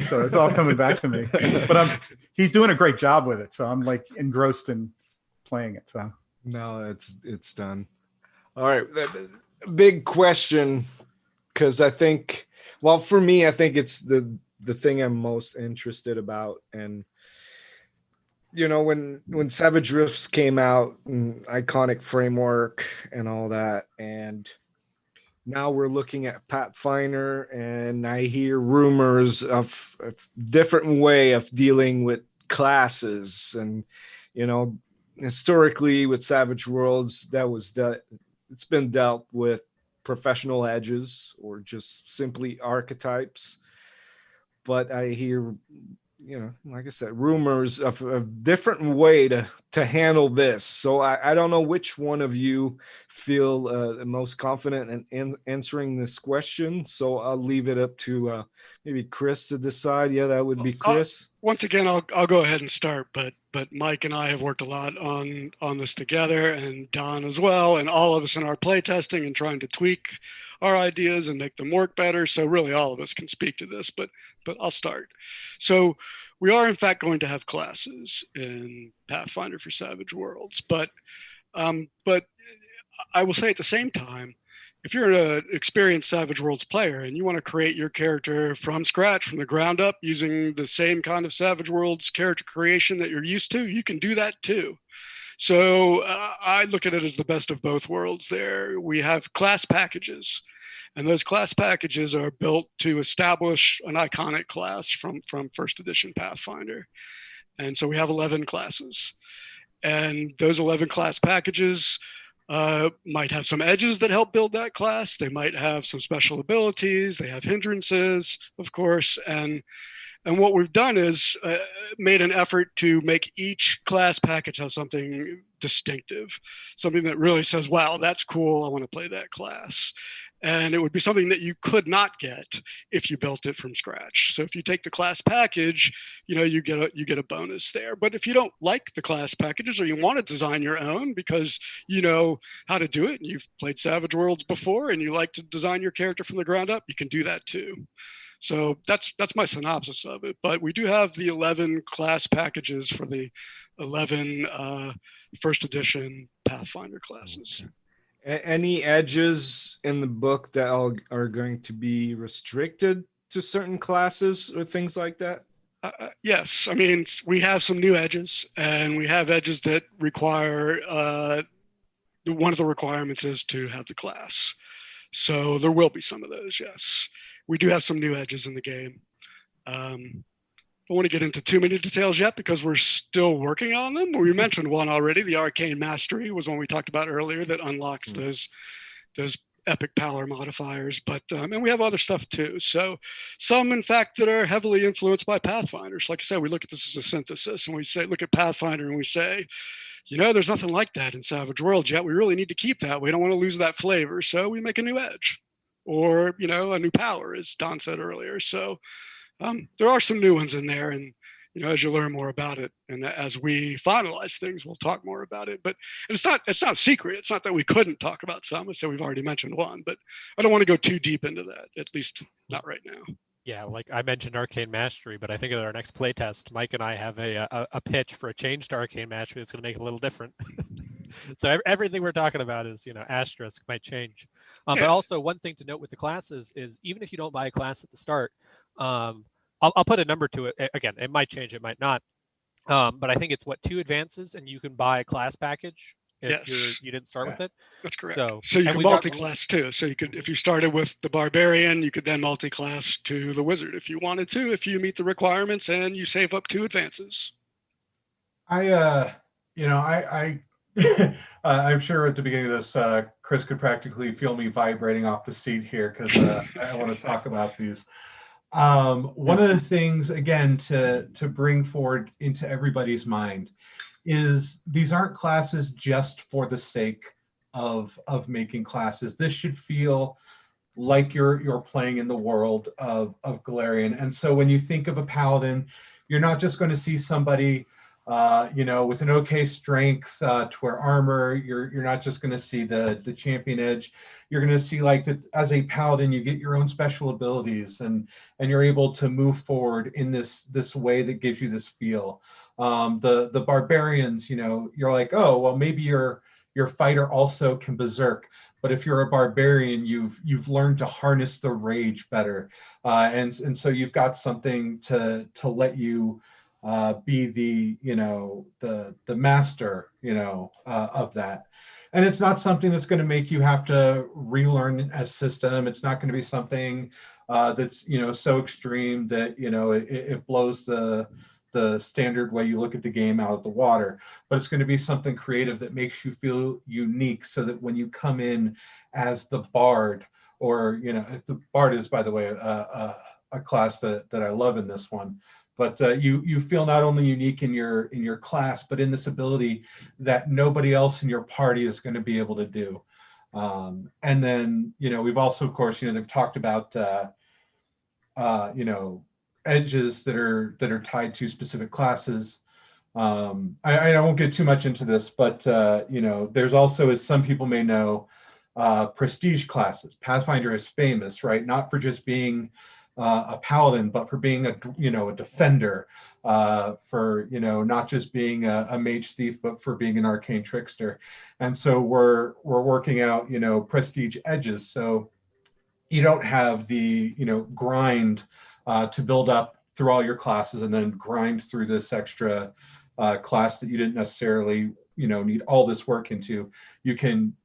So it's all coming back to me. But he's doing a great job with it. So I'm like engrossed in playing it. So no, it's done. All right, big question, because I think, well, for me, I think it's the thing I'm most interested about. And when Savage Rifts came out, and iconic framework and all that, and now we're looking at Pathfinder, and I hear rumors of a different way of dealing with classes. And historically with Savage Worlds, it's been dealt with professional edges or just simply archetypes. But I hear, like I said, rumors of a different way to handle this. So I don't know which one of you feel the most confident in answering this question. So I'll leave it up to maybe Chris to decide. Yeah, that would be Chris. Once again, I'll go ahead and start, but Mike and I have worked a lot on this together, and Don as well, and all of us in our play testing and trying to tweak our ideas and make them work better. So really, all of us can speak to this, but I'll start. So we are in fact going to have classes in Pathfinder for Savage Worlds, but I will say at the same time, if you're an experienced Savage Worlds player and you want to create your character from scratch, from the ground up, using the same kind of Savage Worlds character creation that you're used to, you can do that too. So I look at it as the best of both worlds there. We have class packages, and those class packages are built to establish an iconic class from first edition Pathfinder. And so we have 11 classes. And those 11 class packages might have some edges that help build that class. They might have some special abilities. They have hindrances, of course. And what we've done is made an effort to make each class package have something distinctive, something that really says, wow, that's cool. I want to play that class. And it would be something that you could not get if you built it from scratch. So if you take the class package, you get a bonus there. But if you don't like the class packages, or you want to design your own because you know how to do it and you've played Savage Worlds before and you like to design your character from the ground up, you can do that too. So that's my synopsis of it. But we do have the 11 class packages for the 11 first edition Pathfinder classes. Okay. Any edges in the book that are going to be restricted to certain classes or things like that? Yes. I mean, we have some new edges, and we have edges that require, one of the requirements is to have the class. So there will be some of those, yes. We do have some new edges in the game. I don't want to get into too many details yet because we're still working on them. We mentioned one already. The Arcane Mastery was one we talked about earlier that unlocks those epic power modifiers. But and we have other stuff too. So some, in fact, that are heavily influenced by Pathfinders. Like I said, we look at this as a synthesis, and we say, look at Pathfinder, and we say, there's nothing like that in Savage Worlds yet. We really need to keep that. We don't want to lose that flavor, so we make a new edge, or a new power, as Don said earlier. So. There are some new ones in there, and as you learn more about it, and as we finalize things, we'll talk more about it. But it's not a secret. It's not that we couldn't talk about some. So we've already mentioned one, but I don't want to go too deep into that. At least not right now. Yeah, like I mentioned Arcane Mastery, but I think at our next playtest, Mike and I have a pitch for a change to Arcane Mastery that's going to make it a little different. So everything we're talking about is, asterisk might change. But also one thing to note with the classes is even if you don't buy a class at the start, I'll put a number to it. Again, it might change, it might not. But I think it's 2 advances, and you can buy a class package if you didn't start with it. That's correct. So you can multi-class too. So you could, if you started with the barbarian, you could then multi-class to the wizard if you wanted to, if you meet the requirements and you save up 2 advances. I'm sure at the beginning of this, Chris could practically feel me vibrating off the seat here because I want to talk about these. One of the things, again, to bring forward into everybody's mind is these aren't classes just for the sake of making classes. This should feel like you're playing in the world of Golarion. And so when you think of a paladin, you're not just going to see somebody with an okay strength to wear armor. You're not just going to see the champion edge. You're going to see like that as a paladin, you get your own special abilities, and you're able to move forward in this way that gives you this feel. The barbarians, you're like, oh well, maybe your fighter also can berserk. But if you're a barbarian, you've learned to harness the rage better, and so you've got something to let you be the master of that. And it's not something that's going to make you have to relearn a system. It's not going to be something that's so extreme that it blows the standard way you look at the game out of the water. But it's going to be something creative that makes you feel unique, so that when you come in as the bard, or the bard is, by the way, a class that I love in this one. But you feel not only unique in your class, but in this ability that nobody else in your party is going to be able to do. And then we've also, of course, they've talked about edges that are tied to specific classes. I won't get too much into this, but there's also, as some people may know, prestige classes. Pathfinder is famous, right? Not for just being a paladin, but for being a defender, for not just being a mage thief, but for being an arcane trickster. And so we're working out prestige edges, so you don't have the grind to build up through all your classes and then grind through this extra class that you didn't necessarily need all this work into. You can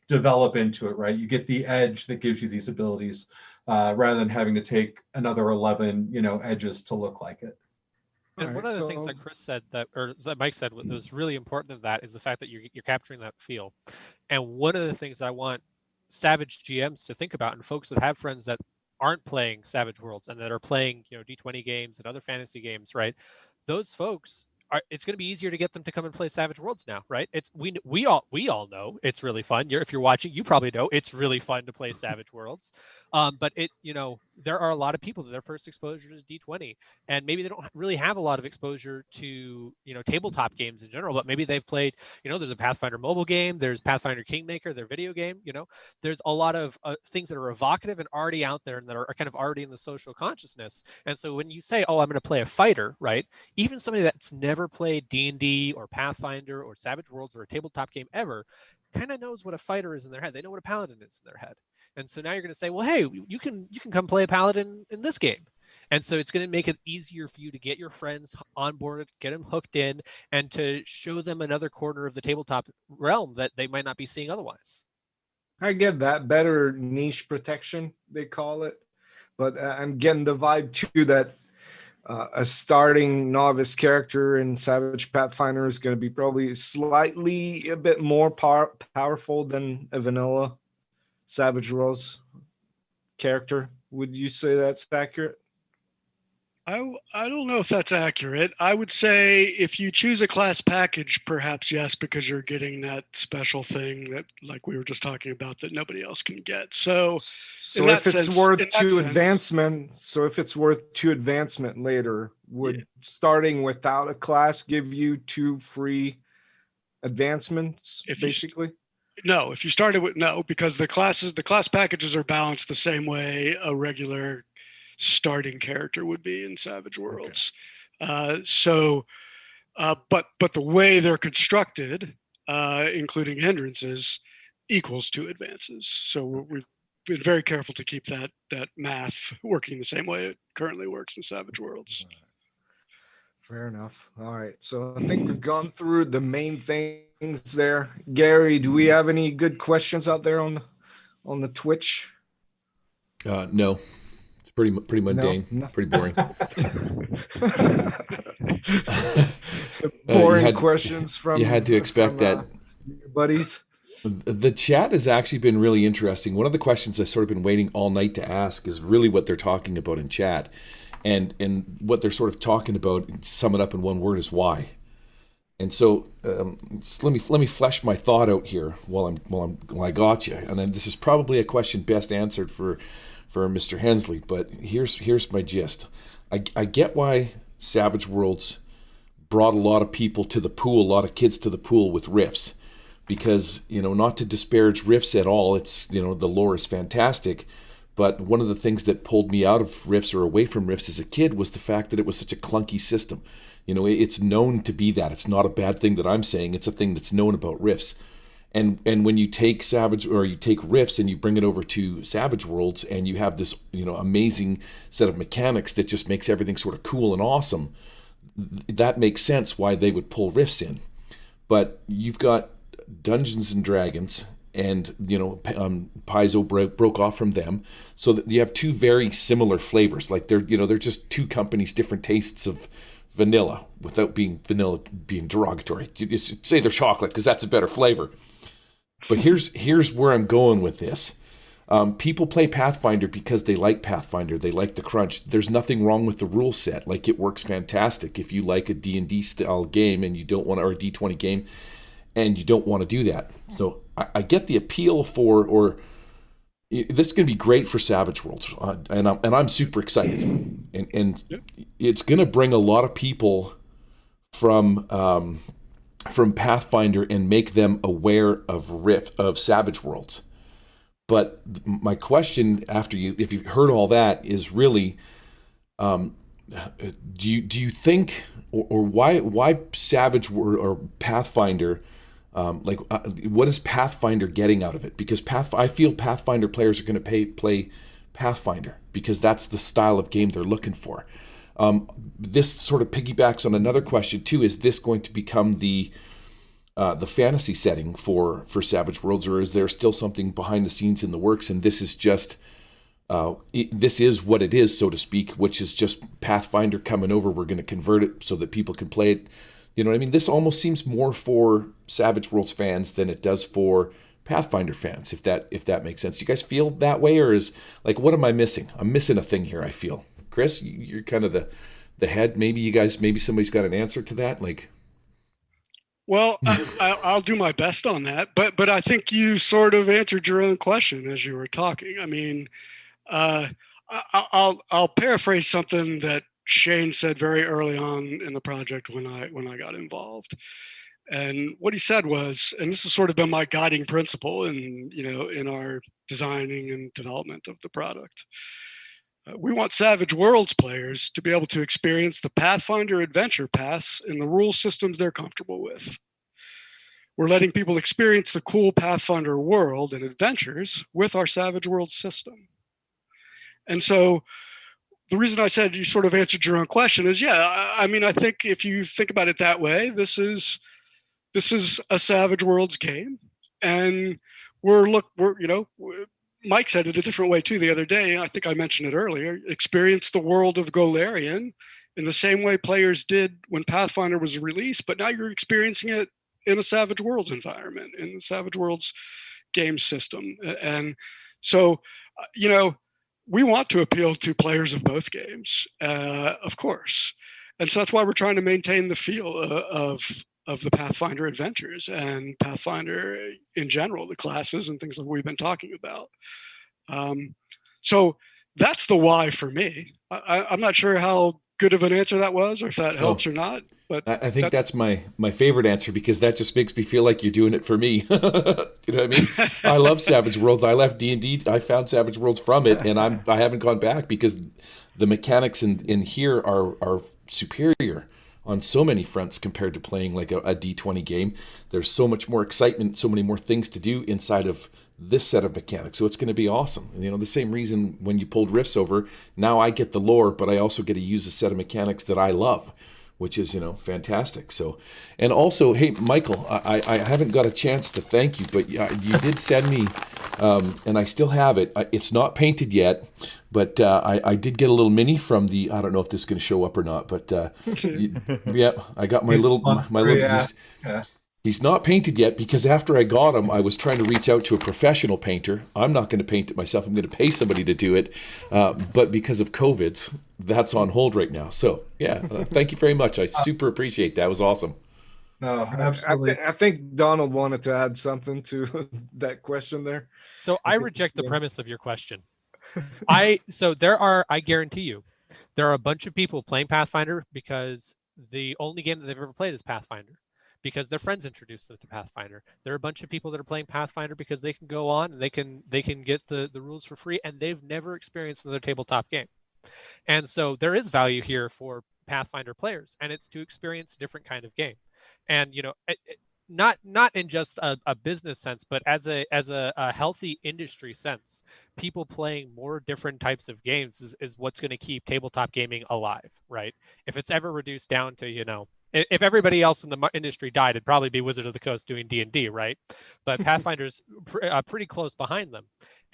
develop into it, right? You get the edge that gives you these abilities, rather than having to take another 11 edges to look like it. And one of the things that Chris said that Mike said was really important of that is the fact that you're capturing that feel. And one of the things that I want Savage GMs to think about, and folks that have friends that aren't playing Savage Worlds and that are playing D20 games and other fantasy games, right? Those folks it's going to be easier to get them to come and play Savage Worlds now, right? It's we all know it's really fun. If you're watching, you probably know it's really fun to play Savage Worlds. But there are a lot of people that their first exposure is D20, and maybe they don't really have a lot of exposure to tabletop games in general. But maybe they've played, there's a Pathfinder mobile game, there's Pathfinder Kingmaker, their video game. There's a lot of things that are evocative and already out there and that are kind of already in the social consciousness. And so when you say, oh, I'm going to play a fighter, right? Even somebody that's never played D&D or Pathfinder or Savage Worlds or a tabletop game ever kind of knows what a fighter is in their head. They know what a paladin is in their head. And so now you're going to say, well, hey, you can come play a paladin in this game. And so it's going to make it easier for you to get your friends on board, get them hooked in, and to show them another corner of the tabletop realm that they might not be seeing otherwise. I get that. Better niche protection, they call it. But I'm getting the vibe too that a starting novice character in Savage Pathfinder is going to be probably slightly a bit more powerful than a vanilla Savage Worlds character. Would you say that's accurate? I don't know if that's accurate. I would say if you choose a class package, perhaps yes, because you're getting that special thing that, like we were just talking about, that nobody else can get. So if it's worth two advancement later, would starting without a class give you 2 free advancements, basically? No, if you started with because the class packages are balanced the same way a regular starting character would be in Savage Worlds. Okay. But the way they're constructed, including hindrances, equals 2 advances. So we've been very careful to keep that math working the same way it currently works in Savage Worlds. Fair enough. All right. So I think we've gone through the main things there. Gary, do we have any good questions out there on the Twitch? No. Pretty mundane, no, pretty boring. Boring questions from you had to expect that, buddies. The chat has actually been really interesting. One of the questions I've sort of been waiting all night to ask is really what they're talking about in chat, and what they're sort of talking about. Sum it up in one word is why. And so let me flesh my thought out here while I got you. And then this is probably a question best answered for Mr. Hensley, but here's my gist. I get why Savage Worlds brought a lot of people to the pool, a lot of kids to the pool with Rifts. Because, not to disparage Rifts at all, it's, the lore is fantastic. But one of the things that pulled me out of Rifts or away from Rifts as a kid was the fact that it was such a clunky system. It's known to be that. It's not a bad thing that I'm saying. It's a thing that's known about Rifts. And when you take Savage, or you take Rifts and you bring it over to Savage Worlds, and you have this, amazing set of mechanics that just makes everything sort of cool and awesome, that makes sense why they would pull Rifts in. But you've got Dungeons and Dragons, and Paizo broke off from them, so that you have two very similar flavors. Like they're just two companies, different tastes of vanilla, without being derogatory. You just say they're chocolate because that's a better flavor. But here's where I'm going with this. People play Pathfinder because they like Pathfinder. They like the crunch. There's nothing wrong with the rule set. Like, it works fantastic if you like a D&D style game and you don't want to, or a D20 game, and you don't want to do that. So I get the appeal for, or this is going to be great for Savage Worlds, and I'm super excited, and it's going to bring a lot of people from Pathfinder and make them aware of Savage Worlds. But my question if you've heard all that, is really, do you think, or why Savage or Pathfinder? What is Pathfinder getting out of it? Because I feel Pathfinder players are going to play Pathfinder because that's the style of game they're looking for. This sort of piggybacks on another question too. Is this going to become the fantasy setting for Savage Worlds, or is there still something behind the scenes in the works? And this is just this is what it is, so to speak, which is just Pathfinder coming over. We're going to convert it so that people can play it. You know what I mean? This almost seems more for Savage Worlds fans than it does for Pathfinder fans, if that makes sense. Do you guys feel that way, or is, like, what am I missing? I'm missing a thing here, I feel. Chris, you're kind of the head. Maybe somebody's got an answer to that. Like, well, I'll do my best on that, but I think you sort of answered your own question as you were talking. I mean, I'll paraphrase something that Shane said very early on in the project when I got involved. And what he said was, and this has sort of been my guiding principle in our designing and development of the product. We want Savage Worlds players to be able to experience the Pathfinder Adventure Pass in the rule systems they're comfortable with. We're letting people experience the cool Pathfinder world and adventures with our Savage Worlds system. And so the reason I said you sort of answered your own question is, I mean, I think if you think about it that way, this is a Savage Worlds game, and Mike said it a different way too the other day. I think I mentioned it earlier. Experience the world of Golarion in the same way players did when Pathfinder was released, but now you're experiencing it in a Savage Worlds environment, in the Savage Worlds game system. And so, we want to appeal to players of both games, of course. And so that's why we're trying to maintain the feel of the Pathfinder adventures and Pathfinder in general, the classes and things that we've been talking about. So that's the why for me. I'm not sure how good of an answer that was, or if that helps or not. But I think that's my favorite answer, because that just makes me feel like you're doing it for me. You know what I mean? I love Savage Worlds. I left D&D. I found Savage Worlds from it, and I haven't gone back because the mechanics in here are superior on so many fronts compared to playing like a D20 game. There's so much more excitement, so many more things to do inside of this set of mechanics. So it's going to be awesome. And, the same reason when you pulled Rifts over, now I get the lore, but I also get to use a set of mechanics that I love, which is, fantastic. So, and also, hey, Michael, I haven't got a chance to thank you, but you did send me, and I still have it. It's not painted yet, but I did get a little mini from I don't know if this is going to show up or not, but yeah, I got my little. He's not painted yet because after I got him, I was trying to reach out to a professional painter. I'm not going to paint it myself. I'm going to pay somebody to do it. But because of COVID, that's on hold right now. So, yeah, thank you very much. I super appreciate that. It was awesome. No, absolutely. I think Donald wanted to add something to that question there. So I reject the premise of your question. I guarantee you, there are a bunch of people playing Pathfinder because the only game that they've ever played is Pathfinder, because their friends introduced them to Pathfinder. There are a bunch of people that are playing Pathfinder because they can go on and they can get the rules for free, and they've never experienced another tabletop game. And so there is value here for Pathfinder players, and it's to experience a different kind of game. And not in just a business sense, but as a healthy industry sense, people playing more different types of games is what's going to keep tabletop gaming alive, right? If it's ever reduced down to, if everybody else in the industry died, it'd probably be Wizard of the Coast doing D&D, right? But Pathfinder's pretty close behind them.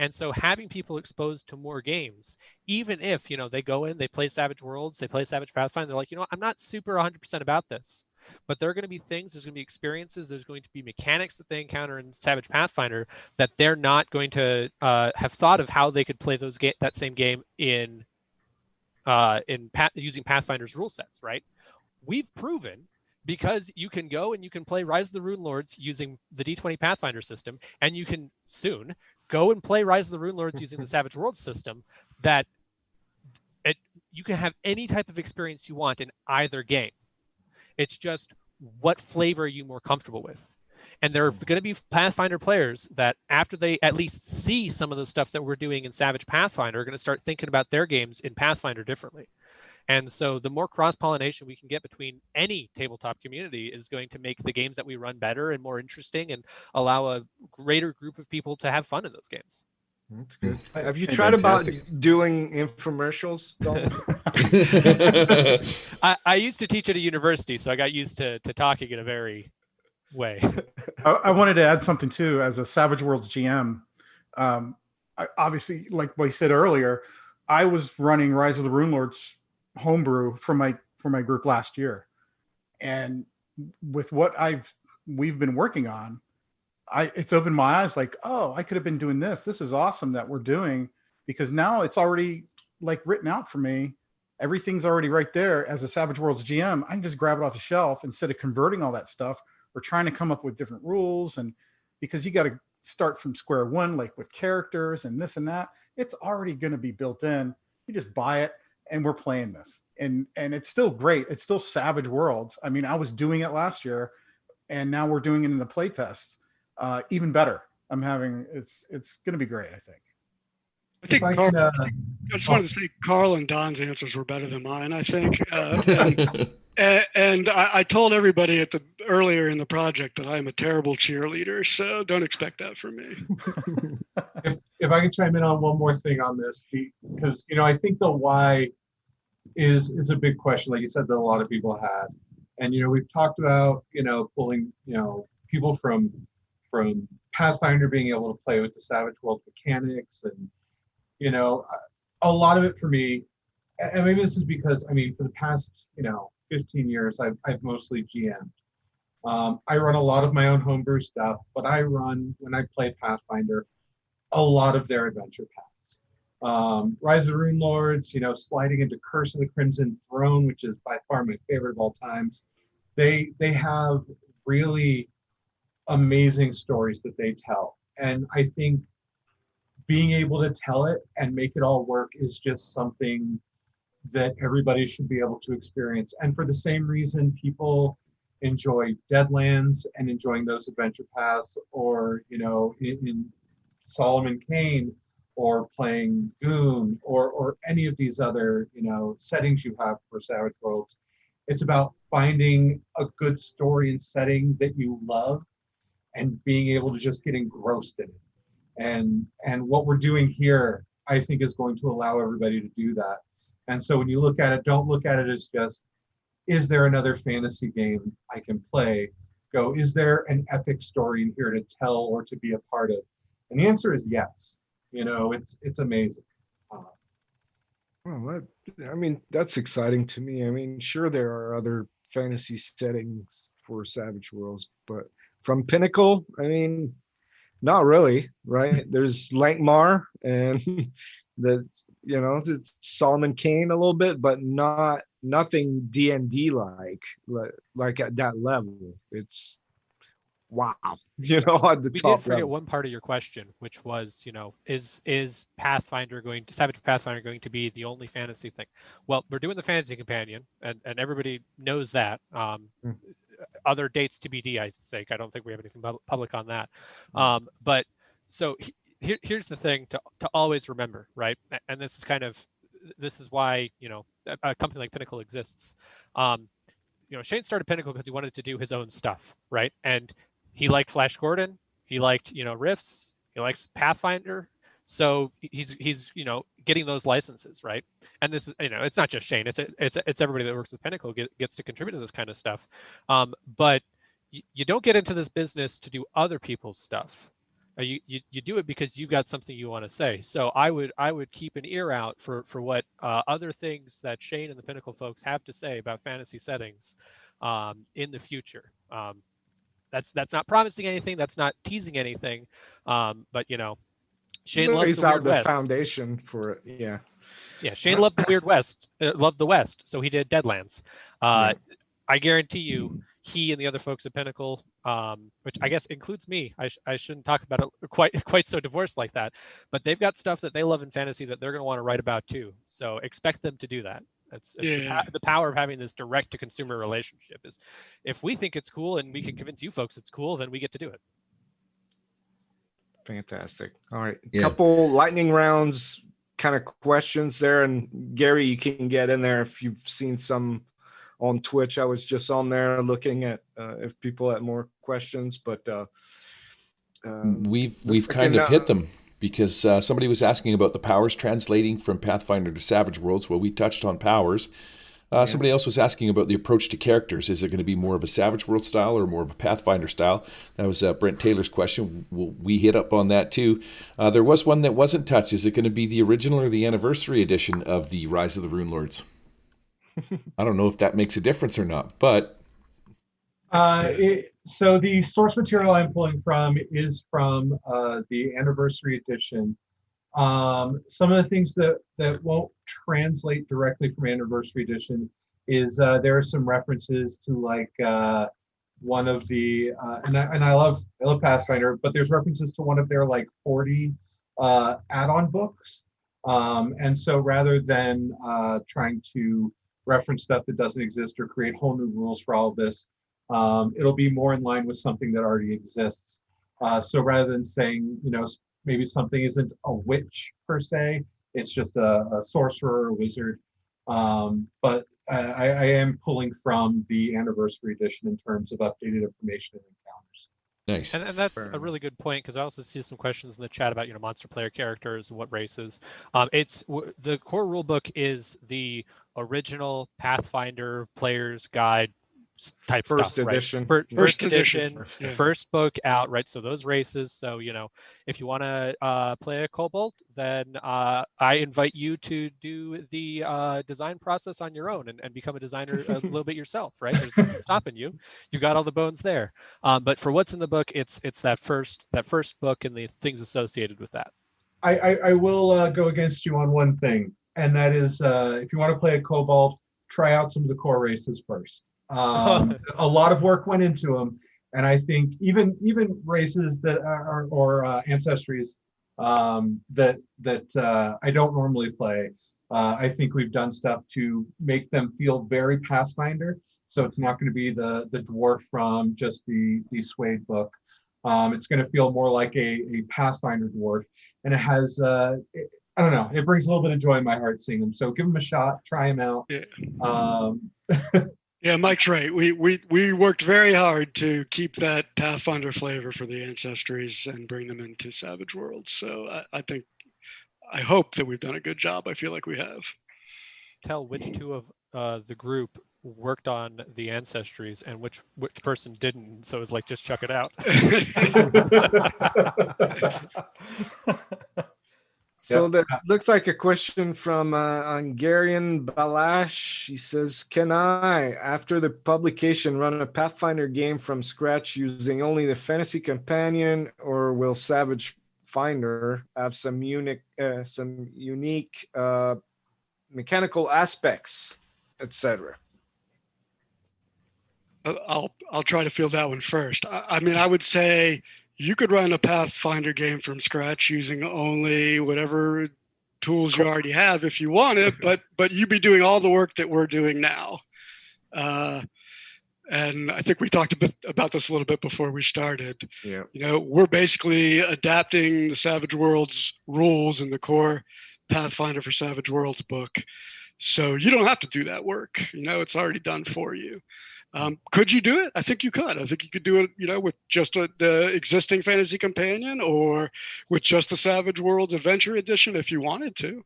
And so having people exposed to more games, even if, they go in, they play Savage Worlds, they play Savage Pathfinder, they're like, I'm not super 100% about this. But there are going to be things, there's going to be experiences, there's going to be mechanics that they encounter in Savage Pathfinder that they're not going to have thought of how they could play that same game in using Pathfinder's rule sets, right? We've proven, because you can go and you can play Rise of the Rune Lords using the D20 Pathfinder system, and you can soon go and play Rise of the Rune Lords using the Savage Worlds system, that you can have any type of experience you want in either game. It's just what flavor are you more comfortable with? And there are going to be Pathfinder players that, after they at least see some of the stuff that we're doing in Savage Pathfinder, are going to start thinking about their games in Pathfinder differently. And so the more cross-pollination we can get between any tabletop community is going to make the games that we run better and more interesting, and allow a greater group of people to have fun in those games. That's good. Have you tried about doing infomercials, Dalton? I used to teach at a university, so I got used to talking in a very way. I wanted to add something too. As a Savage Worlds GM, obviously, like we said earlier, I was running Rise of the Rune Lords homebrew for my group last year, and with what we've been working on, it's opened my eyes, like, oh, I could have been doing this. This is awesome that we're doing, because now it's already like written out for me. Everything's already right there. As a Savage Worlds GM, I can just grab it off the shelf instead of converting all that stuff or trying to come up with different rules. And because you got to start from square one, like with characters and this and that, it's already going to be built in. You just buy it and we're playing this. And it's still great. It's still Savage Worlds. I mean, I was doing it last year, and now we're doing it in the play tests. Even better. It's going to be great, I think. I just wanted to say Carl and Don's answers were better than mine, I think. And I told everybody earlier in the project that I'm a terrible cheerleader, so don't expect that from me. If I could chime in on one more thing on this, because I think the why is a big question, like you said, that a lot of people had. And we've talked about pulling people from Pathfinder being able to play with the Savage World mechanics, and a lot of it for me, and maybe this is because for the past 15 years I've mostly GM'd. I run a lot of my own homebrew stuff, but when I play Pathfinder, a lot of their adventure paths. Rise of the Rune Lords, sliding into Curse of the Crimson Throne, which is by far my favorite of all times. They have really amazing stories that they tell, and I think being able to tell it and make it all work is just something that everybody should be able to experience. And for the same reason people enjoy Deadlands and enjoying those adventure paths, or in Solomon Kane, or playing Goon, or any of these other settings you have for Savage Worlds, it's about finding a good story and setting that you love and being able to just get engrossed in it. And what we're doing here, I think, is going to allow everybody to do that. And so when you look at it, don't look at it as just, is there another fantasy game I can play? Go, is there an epic story in here to tell or to be a part of? And the answer is yes. It's amazing. Well, that's exciting to me. Sure, there are other fantasy settings for Savage Worlds, but from Pinnacle, not really, right? There's Lankmar and it's Solomon Kane a little bit, but nothing D&D like at that level. It's wow, at the We top did forget level. one part of your question, which was, is Savage Pathfinder going to be the only fantasy thing? Well, we're doing the fantasy companion, and everybody knows that. Mm. Other dates TBD, I think. I don't think we have anything public on that. Mm. But so here's the thing to always remember, right? And this is why a company like Pinnacle exists. Shane started Pinnacle because he wanted to do his own stuff, right? And he liked Flash Gordon, he liked Rifts, he likes Pathfinder. So he's getting those licenses, right? And this is it's not just Shane, it's everybody that works with Pinnacle gets to contribute to this kind of stuff. But you don't get into this business to do other people's stuff. You do it because you've got something you want to say. So I would keep an ear out for what other things that Shane and the Pinnacle folks have to say about fantasy settings in the future. That's not promising anything. That's not teasing anything. But Shane loves Lays the out Weird the West. foundation for it. Yeah. Yeah, Shane loved the Weird West, loved the West, so he did Deadlands. Yeah. I guarantee you, he and the other folks at Pinnacle, which I guess includes me, I shouldn't talk about it quite so divorced like that, but they've got stuff that they love in fantasy that they're going to want to write about too. So expect them to do that. It's the power of having this direct to consumer relationship is, if we think it's cool and we can convince you folks it's cool, then we get to do it. Fantastic. All right. Yeah. Couple lightning rounds kind of questions there. And Gary, you can get in there if you've seen some on Twitch. I was just on there looking at if people had more questions, but we've kind of hit them because somebody was asking about the powers translating from Pathfinder to Savage Worlds. Well, we touched on powers. Somebody else was asking about the approach to characters. Is it going to be more of a Savage World style or more of a Pathfinder style? That was Brent Taylor's question. We hit up on that too. There was one that wasn't touched. Is it going to be the original or the anniversary edition of the Rise of the Rune Lords? I don't know if that makes a difference or not, but... So the source material I'm pulling from is from the anniversary edition. Some of the things that won't translate directly from anniversary edition is there are some references to like one of the and I love Pathfinder, but there's references to one of their like 40 add-on books, and so rather than trying to reference stuff that doesn't exist or create whole new rules for all of this, it'll be more in line with something that already exists. So rather than saying maybe something isn't a witch per se, it's just a sorcerer or wizard. But I am pulling from the anniversary edition in terms of updated information and encounters. Nice. And that's a really good point, because I also see some questions in the chat about monster player characters and what races. It's the core rulebook is the original Pathfinder Player's Guide type First stuff, edition. right? First edition. edition, Yeah. first book out, right? So those races. So if you want to play a kobold, then I invite you to do the design process on your own and become a designer a little bit yourself, right? There's nothing stopping you. You got all the bones there. But for what's in the book, it's that first book and the things associated with that. I will go against you on one thing, and that is if you want to play a kobold, try out some of the core races first. A lot of work went into them, and I think even races that are or ancestries that I don't normally play, I think we've done stuff to make them feel very Pathfinder. So it's not going to be the dwarf from just the Suede book. It's going to feel more like a Pathfinder dwarf, and it has I don't know, it brings a little bit of joy in my heart seeing them. So give them a shot, try them out. Yeah. Yeah, Mike's right. We worked very hard to keep that Pathfinder flavor for the ancestries and bring them into Savage Worlds. So I hope that we've done a good job. I feel like we have. Tell which two of the group worked on the ancestries and which person didn't. So it's like, just chuck it out. So that looks like a question from Hungarian Balash. He says, can I, after the publication, run a Pathfinder game from scratch using only the Fantasy Companion, or will Savage Finder have some unique mechanical aspects, etc.? I'll try to field that one first. I mean, I would say you could run a Pathfinder game from scratch using only whatever tools you already have if you wanted, but you'd be doing all the work that we're doing now. And I think we talked about this a little bit before we started. Yeah. You know, we're basically adapting the Savage Worlds rules in the core Pathfinder for Savage Worlds book. So you don't have to do that work. You know, it's already done for you. Could you do it? I think you could. I think you could do it, you know, with just the existing Fantasy Companion or with just the Savage Worlds Adventure Edition if you wanted to.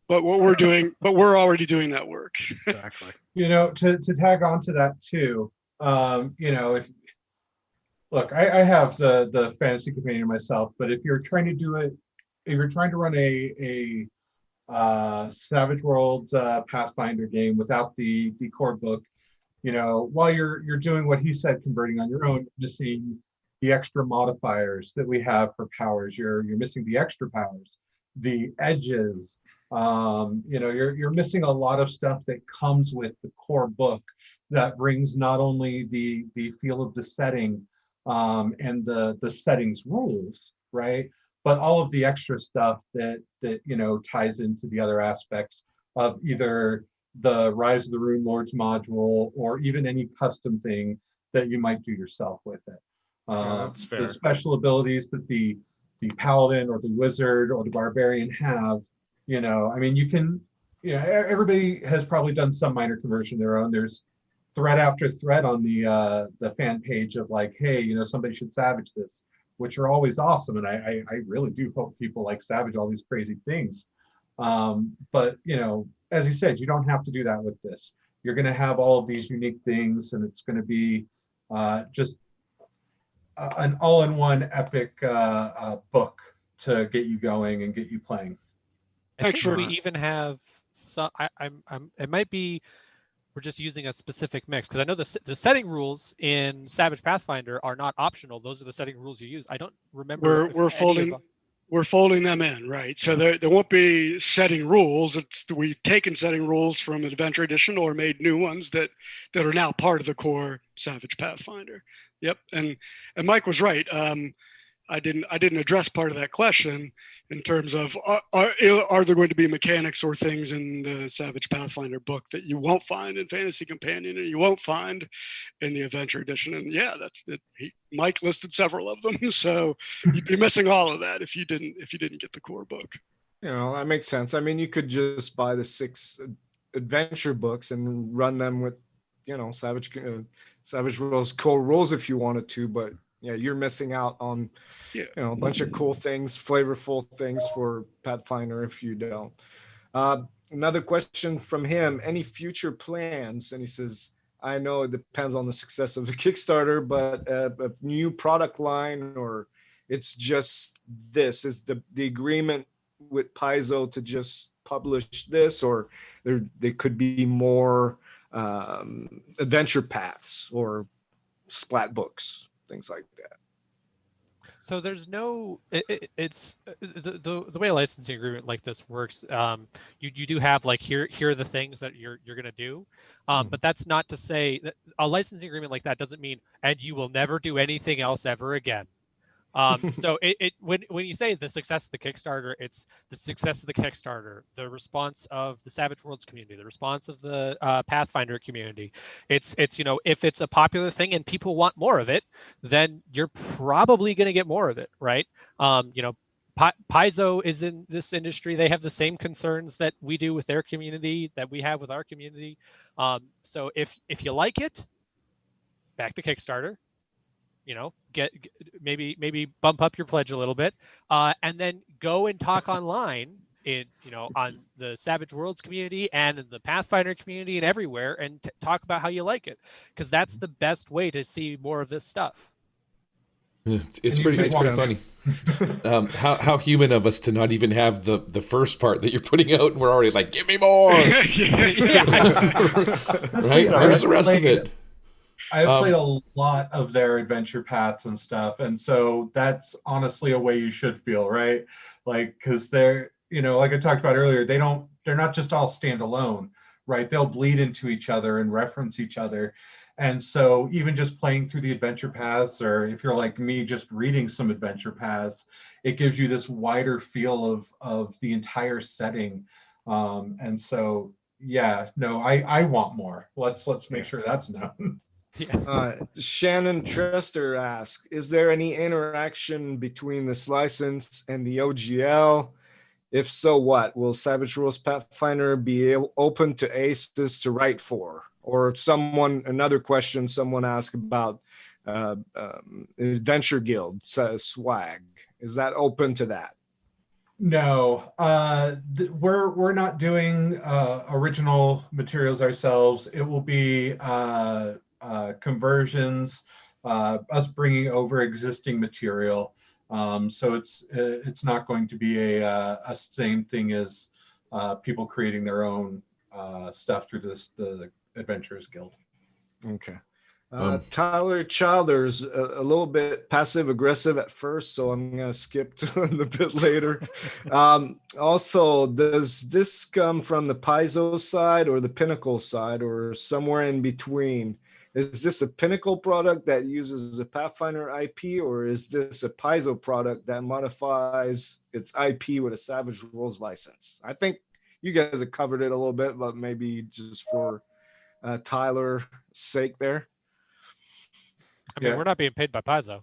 But what we're doing, but we're already doing that work. Exactly. You know, to tag on to that too, you know, if look, I have the Fantasy Companion myself, but if you're trying to do it, if you're trying to run a Savage Worlds Pathfinder game without the core book, you know, while you're doing what he said, converting on your own, missing the extra modifiers that we have for powers. You're missing the extra powers, the edges. You know, you're missing a lot of stuff that comes with the core book that brings not only the feel of the setting and the settings rules, right, but all of the extra stuff that you know ties into the other aspects of either the Rise of the Rune Lords module or even any custom thing that you might do yourself with it. That's fair. The special abilities that the paladin or the wizard or the barbarian have, you know, I mean, you can, you know, everybody has probably done some minor conversion of their own. There's thread after thread on the fan page of like, hey, you know, somebody should savage this, which are always awesome. And I really do hope people like savage all these crazy things. But, you know, as you said, you don't have to do that with this. You're going to have all of these unique things, and it's going to be just an all-in-one epic book to get you going and get you playing. I think we even have some. It might be we're just using a specific mix because I know the setting rules in Savage Pathfinder are not optional. Those are the setting rules you use. I don't remember. We're folding them in, right? So there won't be setting rules. We've taken setting rules from Adventure Edition or made new ones that are now part of the core Savage Pathfinder. Yep, and Mike was right. I didn't address part of that question in terms of are there going to be mechanics or things in the Savage Pathfinder book that you won't find in Fantasy Companion and you won't find in the Adventure Edition? And yeah, that's it. Mike listed several of them, so you'd be missing all of that if you didn't get the core book. You know, that makes sense. I mean, you could just buy the 6 adventure books and run them with, you know, Savage Worlds core rules if you wanted to, but yeah, you're missing out on, you know, a bunch of cool things, flavorful things for Pathfinder if you don't. Another question from him: any future plans? And he says, I know it depends on the success of the Kickstarter, but a new product line, or it's just this is the agreement with Paizo to just publish this, or there could be more adventure paths or splat books, things like that. So there's no, it's the way a licensing agreement like this works. You do have like here are the things that you're going to do, but that's not to say that a licensing agreement like that doesn't mean and you will never do anything else ever again. So when you say the success of the Kickstarter, it's the success of the Kickstarter, the response of the Savage Worlds community, the response of the Pathfinder community. It's you know, if it's a popular thing and people want more of it, then you're probably going to get more of it, right? You know, Paizo is in this industry. They have the same concerns that we do with their community, that we have with our community. So if you like it, back to Kickstarter. You know, get maybe bump up your pledge a little bit, and then go and talk online in, you know, on the Savage Worlds community and in the Pathfinder community and everywhere, and talk about how you like it, because that's the best way to see more of this stuff. It's pretty funny. How human of us to not even have the first part that you're putting out, and we're already like, give me more. Yeah. Right? Where's the rest of it? I've played a lot of their adventure paths and stuff, and so that's honestly a way you should feel, right? Like, because they're, you know, like I talked about earlier, they're not just all standalone, right? They'll bleed into each other and reference each other, And so even just playing through the adventure paths, or if you're like me, just reading some adventure paths, it gives you this wider feel of the entire setting. And so, yeah, no, I want more. Let's make sure that's known. Shannon Trester asks, is there any interaction between this license and the OGL? If so, what? Will Savage Worlds Pathfinder be open to aces to write for? Or another question someone asked about Adventure Guild swag. Is that open to that? No, we're not doing original materials ourselves. It will be conversions, us bringing over existing material. So it's not going to be a same thing as people creating their own stuff through the Adventurers Guild. Okay. Tyler Childers a little bit passive aggressive at first, so I'm going to skip to a bit later. Also, does this come from the Paizo side or the Pinnacle side or somewhere in between? Is this a Pinnacle product that uses a Pathfinder IP, or is this a Paizo product that modifies its IP with a Savage Worlds license? I think you guys have covered it a little bit, but maybe just for Tyler's sake there. I mean, we're not being paid by Paizo.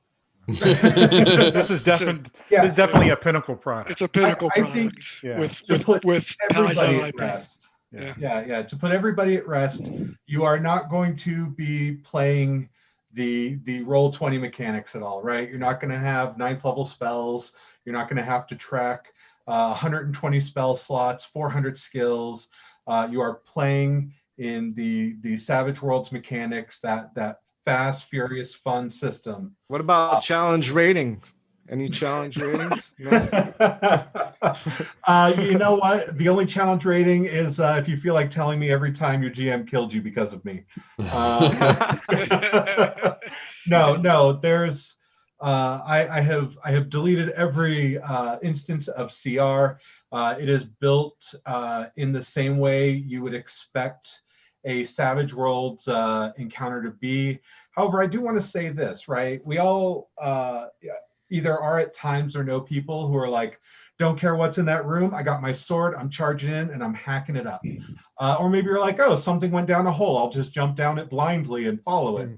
This is definitely a Pinnacle product. It's a Pinnacle product with everybody Paizo at IP. rest. Yeah. To put everybody at rest, you are not going to be playing the Roll20 mechanics at all, right? You're not going to have 9th level spells. You're not going to have to track 120 spell slots, 400 skills. You are playing in the Savage Worlds mechanics, that fast, furious, fun system. What about challenge rating? Any challenge ratings? You know what? The only challenge rating is if you feel like telling me every time your GM killed you because of me. No. There's I have deleted every instance of CR. It is built in the same way you would expect a Savage Worlds encounter to be. However, I do want to say this, right? We all either are at times or know people who are like, don't care what's in that room. I got my sword, I'm charging in and I'm hacking it up. Or maybe you're like, oh, something went down a hole. I'll just jump down it blindly and follow it.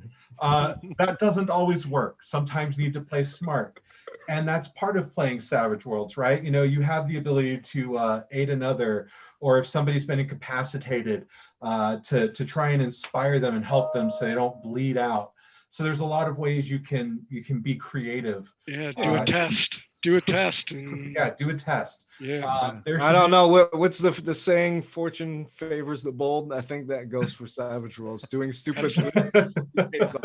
That doesn't always work. Sometimes you need to play smart. And that's part of playing Savage Worlds, right? You know, you have the ability to aid another, or if somebody's been incapacitated, to try and inspire them and help them so they don't bleed out. So there's a lot of ways you can be creative. Yeah, do a test. Do a test. And... Yeah, do a test. Yeah. I don't know what's the saying. Fortune favors the bold. I think that goes for Savage Worlds. Doing stupid things.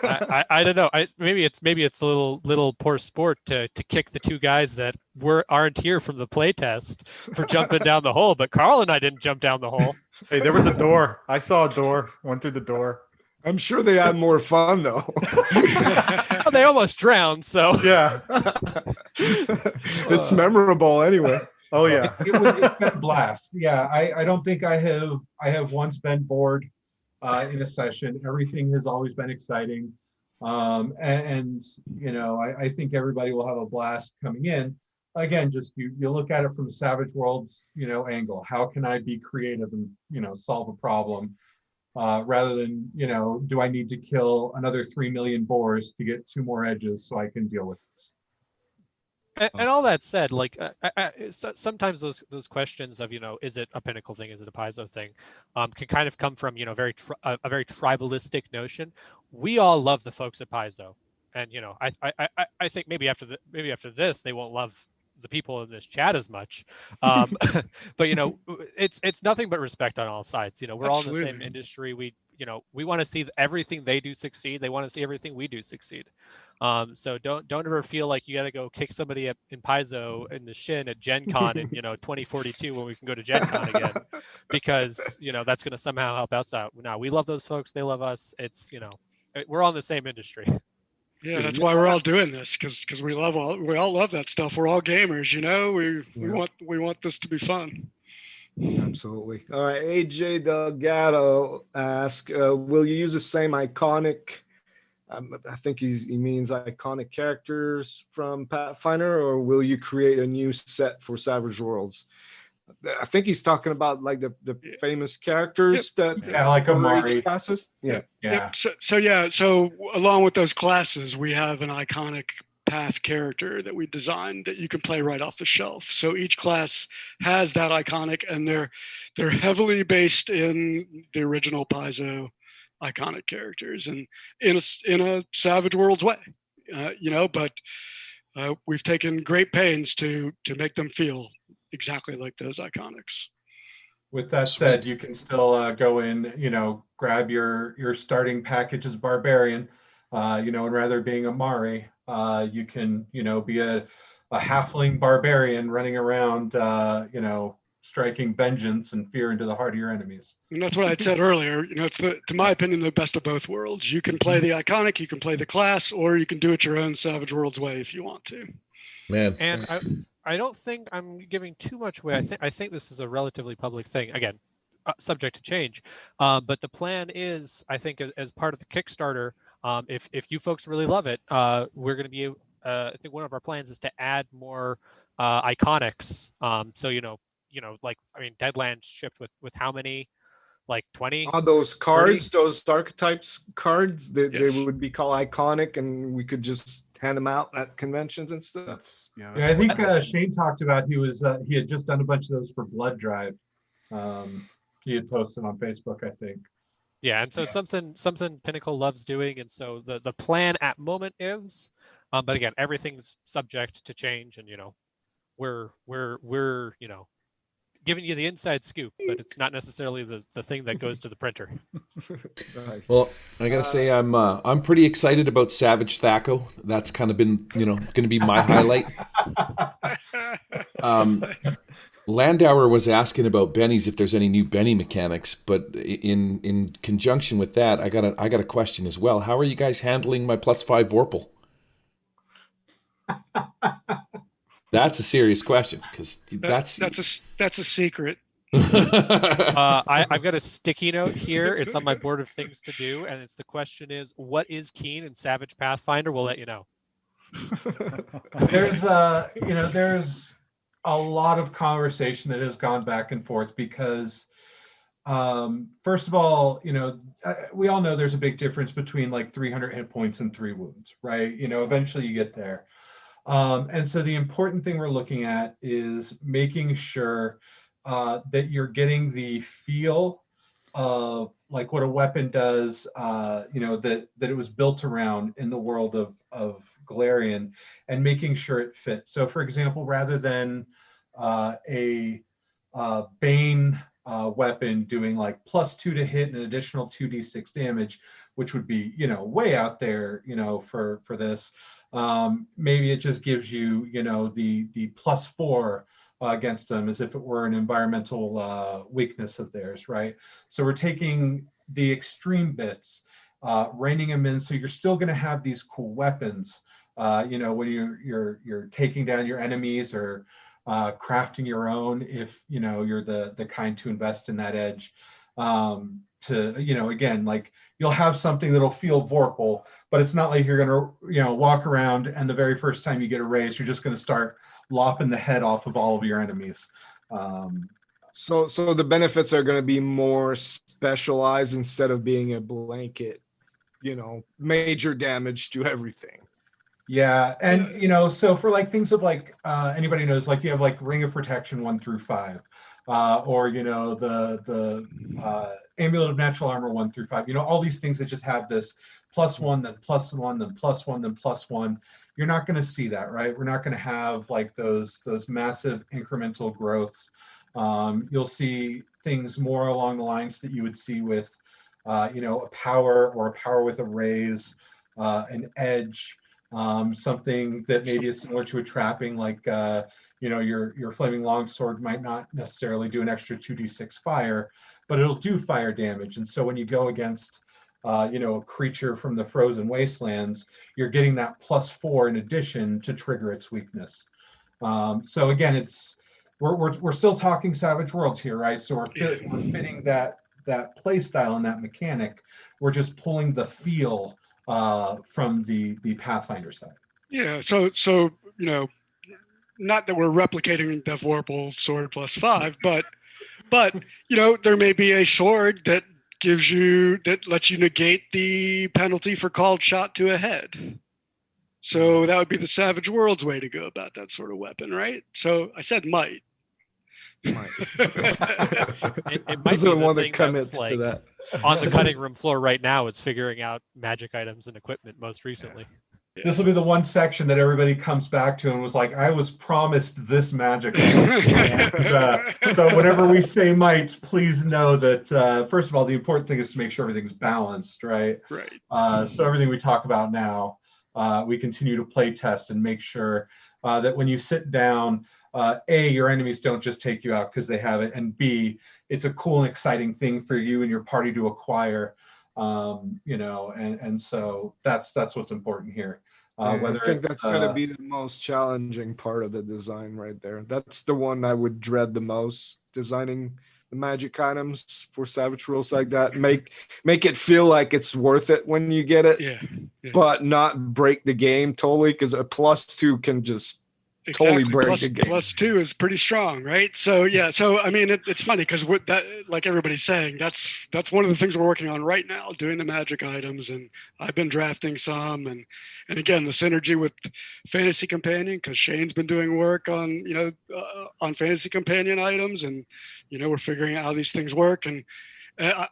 I don't know. Maybe it's a little poor sport to kick the two guys that aren't here from the playtest for jumping down the hole. But Carl and I didn't jump down the hole. Hey, there was a door. I saw a door. Went through the door. I'm sure they had more fun though. Well, they almost drowned. So yeah, it's memorable anyway. Oh yeah, it's been a blast. Yeah, I don't think I have once been bored in a session. Everything has always been exciting, and you know, I think everybody will have a blast coming in. Again, just you look at it from a Savage Worlds angle. How can I be creative and solve a problem? Rather than, do I need to kill another 3 million boars to get 2 more edges so I can deal with this? And all that said, like sometimes those questions of is it a Pinnacle thing, is it a Paizo thing, can kind of come from a very tribalistic notion. We all love the folks at Paizo, and I think maybe after this they won't love the people in this chat as much, but it's nothing but respect on all sides. We're all in the same industry. We want to see everything they do succeed. They want to see everything we do succeed. So don't ever feel like you got to go kick somebody in Paizo in the shin at Gen Con in 2042 when we can go to Gen Con again, because that's going to somehow help us out. No, we love those folks. They love us. It's we're all in the same industry. Yeah, that's why we're all doing this, because we all love that stuff. We're all gamers, we want this to be fun. Absolutely. All right. AJ Delgado asks, will you use the same iconic, I think he means iconic characters from Pathfinder, or will you create a new set for Savage Worlds? I think he's talking about like the famous characters that Yeah, like for Amari. each classes. Yeah. Yeah. So along with those classes, we have an iconic path character that we designed that you can play right off the shelf. So each class has that iconic, and they're heavily based in the original Paizo iconic characters, and in a Savage Worlds way, But we've taken great pains to make them feel exactly like those iconics. With that said, you can still go in, grab your starting package as barbarian, and rather being a Mari, you can, be a halfling barbarian running around, striking vengeance and fear into the heart of your enemies. And that's what I said earlier. It's to my opinion, the best of both worlds. You can play the iconic, you can play the class, or you can do it your own Savage Worlds way if you want to. Man. And I don't think I'm giving too much away. I think this is a relatively public thing. Again, subject to change. But the plan is, I think, as part of the Kickstarter, if you folks really love it, we're going to be. I think one of our plans is to add more iconics. So Deadlands shipped with how many? Like 20? All those cards, 30? those archetypes cards, they Yes. would be called iconic, and we could just hand them out at conventions and stuff. That's Yeah, I think Shane talked about he had just done a bunch of those for Blood Drive. He had posted on Facebook, I think. Yeah, and so something Pinnacle loves doing, and so the plan at moment is, but again, everything's subject to change, and we're giving you the inside scoop, but it's not necessarily the thing that goes to the printer. Nice. Well, I gotta say I'm pretty excited about Savage Thaco. That's kind of been going to be my highlight. Landauer was asking about bennies, if there's any new Benny mechanics, but in conjunction with that, I got a question as well. How are you guys handling my +5 Vorpal? That's a serious question, because that's a secret. I've got a sticky note here. It's on my board of things to do, and the question is, what is Keen in Savage Pathfinder? We'll let you know. There's there's a lot of conversation that has gone back and forth because first of all, we all know there's a big difference between like 300 hit points and 3 wounds, right? Eventually you get there. And so the important thing we're looking at is making sure that you're getting the feel of like what a weapon does, that it was built around in the world of Galarian, and making sure it fits. So for example, rather than a Bane weapon doing like +2 to hit and an additional 2d6 damage, which would be, way out there, for this. Maybe it just gives you, the +4 against them as if it were an environmental weakness of theirs, right? So we're taking the extreme bits, reining them in, so you're still going to have these cool weapons, when you're taking down your enemies or crafting your own, if you're the kind to invest in that edge. To again, like you'll have something that'll feel Vorpal, but it's not like you're gonna walk around and the very first time you get a raise, you're just gonna start lopping the head off of all of your enemies. So the benefits are going to be more specialized instead of being a blanket, major damage to everything. Yeah, and so for like things of like anybody knows, like you have like Ring of Protection 1 through 5, or the Amulet of Natural Armor 1 through 5. All these things that just have this +1, then +1, then +1, then +1. You're not going to see that, right? We're not going to have like those massive incremental growths. You'll see things more along the lines that you would see with, a power or a power with a raise, an edge. Something that maybe is similar to a trapping, like your flaming longsword might not necessarily do an extra 2d6 fire, but it'll do fire damage. And so when you go against a creature from the frozen wastelands, you're getting that +4 in addition to trigger its weakness. So again, it's we're still talking Savage Worlds here, right? So we're fitting that play style and that mechanic. We're just pulling the feel from the Pathfinder side. Yeah. So not that we're replicating Death Warple sword +5, but there may be a sword that lets you negate the penalty for called shot to a head. So that would be the Savage Worlds way to go about that sort of weapon, right? So I said might. It might be the thing that's like that. on the cutting room floor right now is figuring out magic items and equipment most recently. Yeah. This will be the one section that everybody comes back to and was like, I was promised this magic item. So whenever we say might, please know that, first of all, the important thing is to make sure everything's balanced, right? Right. So everything we talk about now, we continue to play test and make sure that when you sit down, A, your enemies don't just take you out because they have it, and B, it's a cool and exciting thing for you and your party to acquire, and so that's what's important here. I think that's going to be the most challenging part of the design right there. That's the one I would dread the most, designing the magic items for Savage Rules like that. Make it feel like it's worth it when you get it, Yeah. but not break the game totally, because a +2 can just totally break the game. +2 is pretty strong, right? So yeah, so I mean, it's funny because with that, like everybody's saying, that's one of the things we're working on right now, doing the magic items, and I've been drafting some, and again, the synergy with Fantasy Companion, because Shane's been doing work on on Fantasy Companion items, and we're figuring out how these things work, and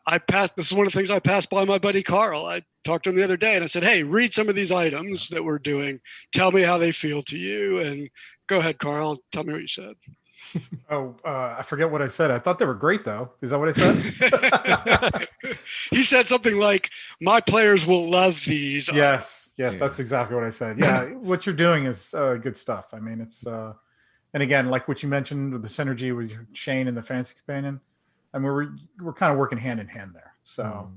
I passed. This is one of the things I passed by my buddy Carl. I talked to him the other day, and I said, "Hey, read some of these items that we're doing. Tell me how they feel to you." And go ahead, Carl. Tell me what you said. I forget what I said. I thought they were great, though. Is that what I said? He said something like, "My players will love these." Yes, that's exactly what I said. Yeah, what you're doing is good stuff. I mean, it's and again, like what you mentioned with the synergy with Shane and the Fantasy Companion. I mean, we're kind of working hand in hand there. So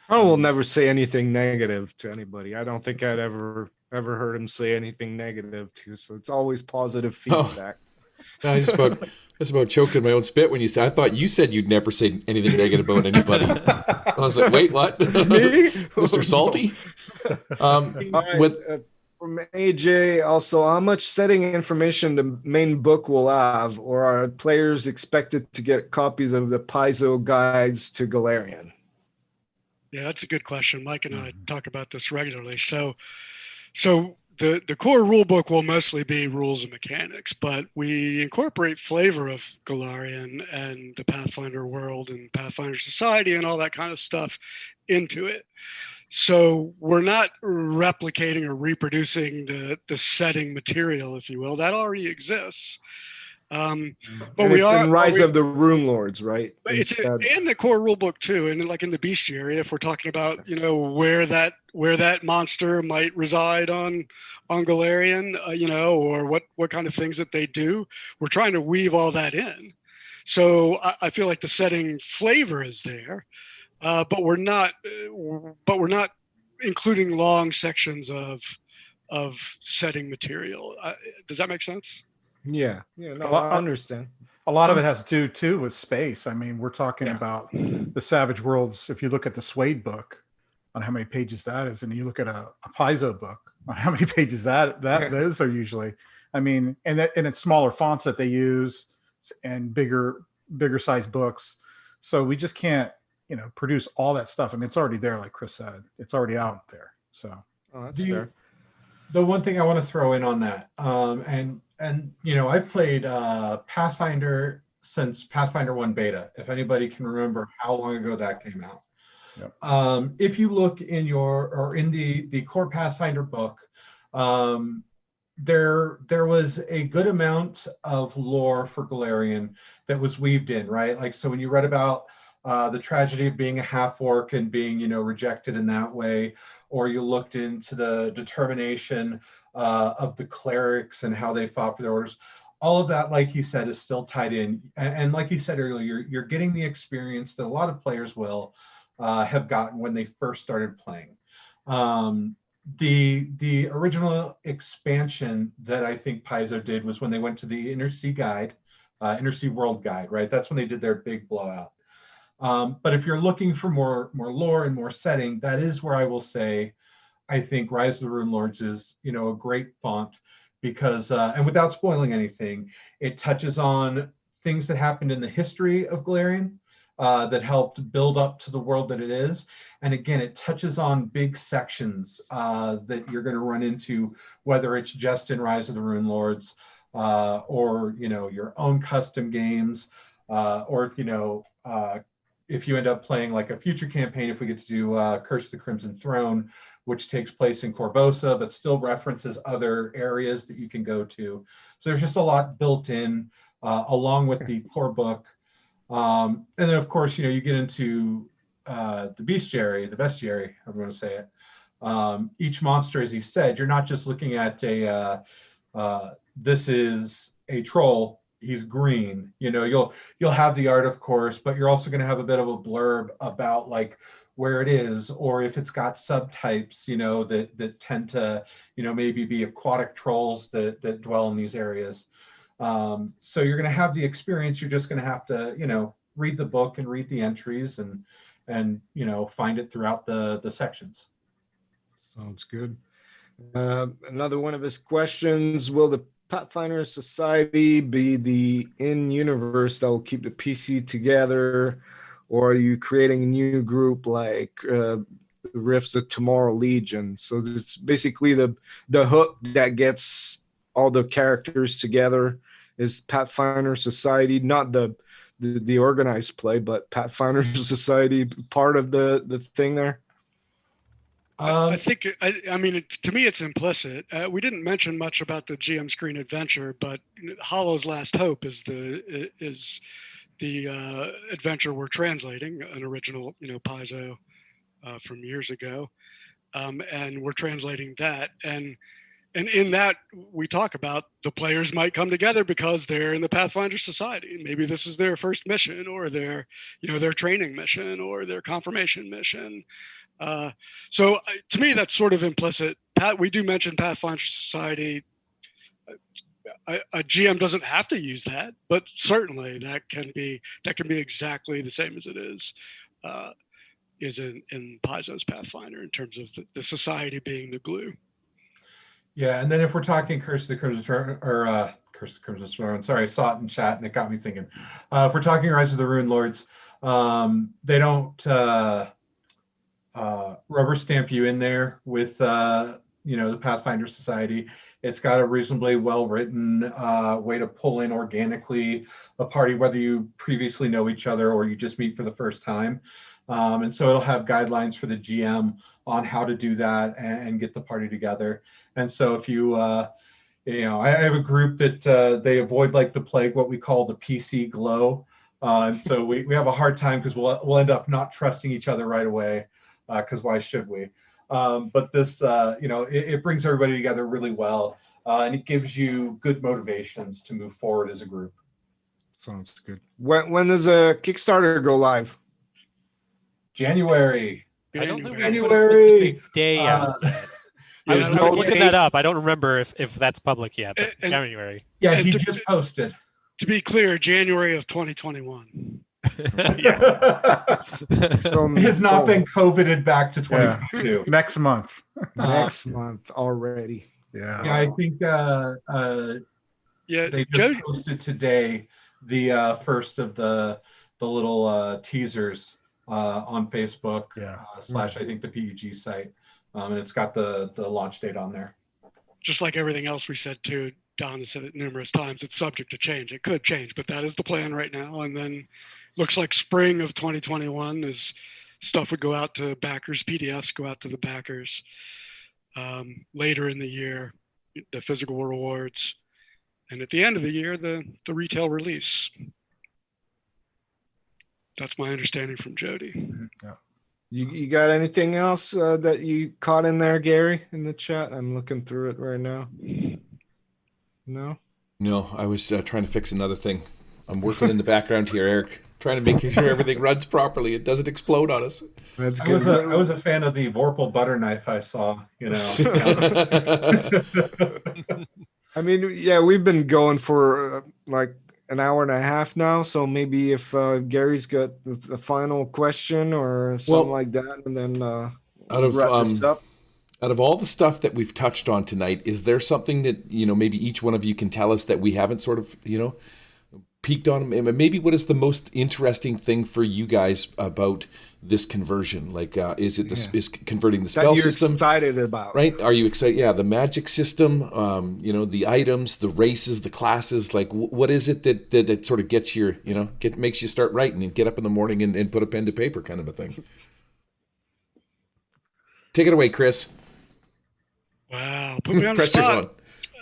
I will never say anything negative to anybody. I don't think I'd ever heard him say anything negative to. So it's always positive feedback. I just about choked in my own spit when you said. I thought you said you'd never say anything negative about anybody. I was like, wait, what? Me? Mr. Salty? From AJ, also, how much setting information the main book will have, or are players expected to get copies of the Paizo guides to Galarian? Yeah, that's a good question. Mike and I talk about this regularly. So the core rule book will mostly be rules and mechanics, but we incorporate flavor of Galarian and the Pathfinder world and Pathfinder Society and all that kind of stuff into it. So we're not replicating or reproducing the setting material, if you will. That already exists. But it's in Rise of the Rune Lords, right? It's in the core rule book too, and like in the bestiary, if we're talking about where that monster might reside on Galarian, or what kind of things that they do, we're trying to weave all that in. So I feel like the setting flavor is there, but we're not including long sections of setting material. Does that make sense? Yeah. No, I understand. A lot of it has to do too with space. I mean, we're talking about the Savage Worlds. If you look at the Suede book on how many pages that is, and you look at a Paizo book on how many pages those are usually. I mean, and it's smaller fonts that they use and bigger size books. So we just can't, produce all that stuff. I mean, it's already there, like Chris said. It's already out there. So that's fair. The one thing I want to throw in on that, and I've played Pathfinder since Pathfinder 1 beta, if anybody can remember how long ago that came out. Yep. If you look in the core Pathfinder book, there was a good amount of lore for Galarian that was weaved in, right? Like, so when you read about the tragedy of being a half-orc and being, rejected in that way, or you looked into the determination of the clerics and how they fought for their orders, all of that, like you said, is still tied in. And like you said earlier, you're getting the experience that a lot of players will have gotten when they first started playing. The original expansion that I think Paizo did was when they went to the Inner Sea Guide, Undersea World Guide, right? That's when they did their big blowout. But if you're looking for more lore and more setting, that is where I will say I think Rise of the Rune Lords is, a great font because, and without spoiling anything, it touches on things that happened in the history of Galarian that helped build up to the world that it is. And again, it touches on big sections that you're going to run into, whether it's just in Rise of the Rune Lords or, your own custom games, or if you end up playing like a future campaign, if we get to do Curse of the Crimson Throne, which takes place in Corvosa, but still references other areas that you can go to. So there's just a lot built in along with the core book. And then of course, you get into the bestiary, I'm going to say it. Each monster, as he said, you're not just looking at this is a troll, he's green. You'll have the art, of course, but you're also going to have a bit of a blurb about like where it is, or if it's got subtypes, that tend to, maybe be aquatic trolls that dwell in these areas. So you're going to have the experience. You're just going to have to, read the book and read the entries and find it throughout the sections. Sounds good. Another one of his questions: will the Pathfinder Society be the in-universe that will keep the PC together, or are you creating a new group like Rifts of Tomorrow Legion? So it's basically the hook that gets all the characters together is Pathfinder Society, not the organized play, but Pathfinder Society part of the thing there. I think, to me, it's implicit. We didn't mention much about the GM Screen Adventure, but Hollow's Last Hope is the adventure we're translating, an original, Paizo from years ago, and we're translating that. And in that, we talk about the players might come together because they're in the Pathfinder Society. Maybe this is their first mission, or their training mission, or their confirmation mission. So to me, that's sort of implicit. We do mention Pathfinder Society. A GM doesn't have to use that, but certainly that can be exactly the same as it is in Paizo's Pathfinder in terms of the society being the glue. Yeah, and then if we're talking Curse of the Crimson Throne, or Curse of the Crimson Throne, sorry, I saw it in chat and it got me thinking. If we're talking Rise of the Rune Lords, they don't rubber stamp you in there with the Pathfinder Society. It's got a reasonably well written way to pull in organically a party, whether you previously know each other or you just meet for the first time. And so it'll have guidelines for the GM on how to do that and get the party together. And so if you I have a group that they avoid like the plague what we call the PC glow. And so we have a hard time because we'll end up not trusting each other right away. Because why should we? But this, it brings everybody together really well, and it gives you good motivations to move forward as a group. Sounds good. When does a Kickstarter go live? January. I don't think we January. put a specific day out yet. I was looking that up. I don't remember if that's public yet, but January. Yeah, he just posted. To be clear, January of 2021. So he has not been COVIDed back to 2022. Yeah. Next month. Next month already. Yeah. Yeah, I think they just posted today the first of the little teasers on Facebook / I think the PEG site, and it's got the launch date on there. Just like everything else we said too, Don has said it numerous times, it's subject to change. It could change, but that is the plan right now. And then looks like spring of 2021 is stuff would go out to backers, PDFs go out to the backers. Later in the year, the physical rewards. And at the end of the year, the retail release. That's my understanding from Jody. Yeah. You got anything else that you caught in there, Gary, in the chat? I'm looking through it right now. No, I was trying to fix another thing. I'm working in the background here, Eric, trying to make sure everything runs properly. It doesn't explode on us. That's good. I was a fan of the Vorpal butter knife I saw. I mean, yeah, we've been going for like an hour and a half now. So maybe if Gary's got a final question or something Well, like that, and then out we'll of wrap this up. out of all the stuff that we've touched on tonight, is there something that, maybe each one of you can tell us that we haven't sort of, peaked on? Maybe what is the most interesting thing for you guys about this conversion? Like, is it is converting the spell that you're system? excited about, Right? Are you excited? Yeah, the magic system, the items, the races, the classes. Like, what is it that sort of gets your, makes you start writing and get up in the morning and put a pen to paper, kind of a thing? Take it away, Chris. Wow, put me on the Pressure's spot. on.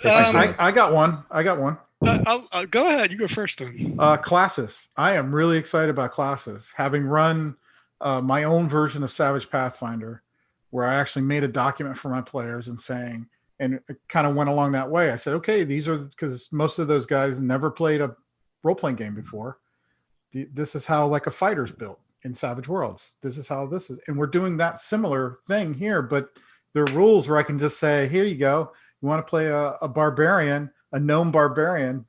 Pressure's on. I got one. I'll go ahead. You go first then. Classes. I am really excited about classes. Having run my own version of Savage Pathfinder, where I actually made a document for my players and it kind of went along that way. I said, okay, these are, because most of those guys never played a role-playing game before. This is how like a fighter's built in Savage Worlds. This is how this is. And we're doing that similar thing here, but there are rules where I can just say, here you go. You want to play a barbarian, a gnome barbarian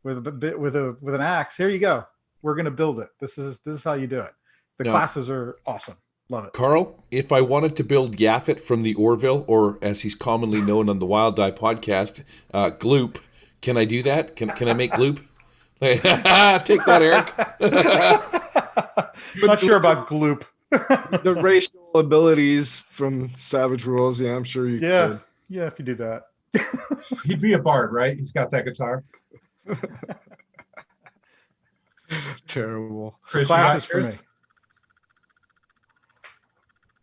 with an axe. Here you go. We're going to build it. This is how you do it. The classes are awesome. Love it. Carl, if I wanted to build Yaffet from the Orville, or as he's commonly known on the Wild Die podcast, Gloop, can I do that? Can I make Gloop? Take that, Eric. Not sure about Gloop. The racial abilities from Savage Worlds. Yeah, I'm sure you could. Yeah, if you do that. He'd be a bard, right? He's got that guitar. Terrible. Chris, Classes for me.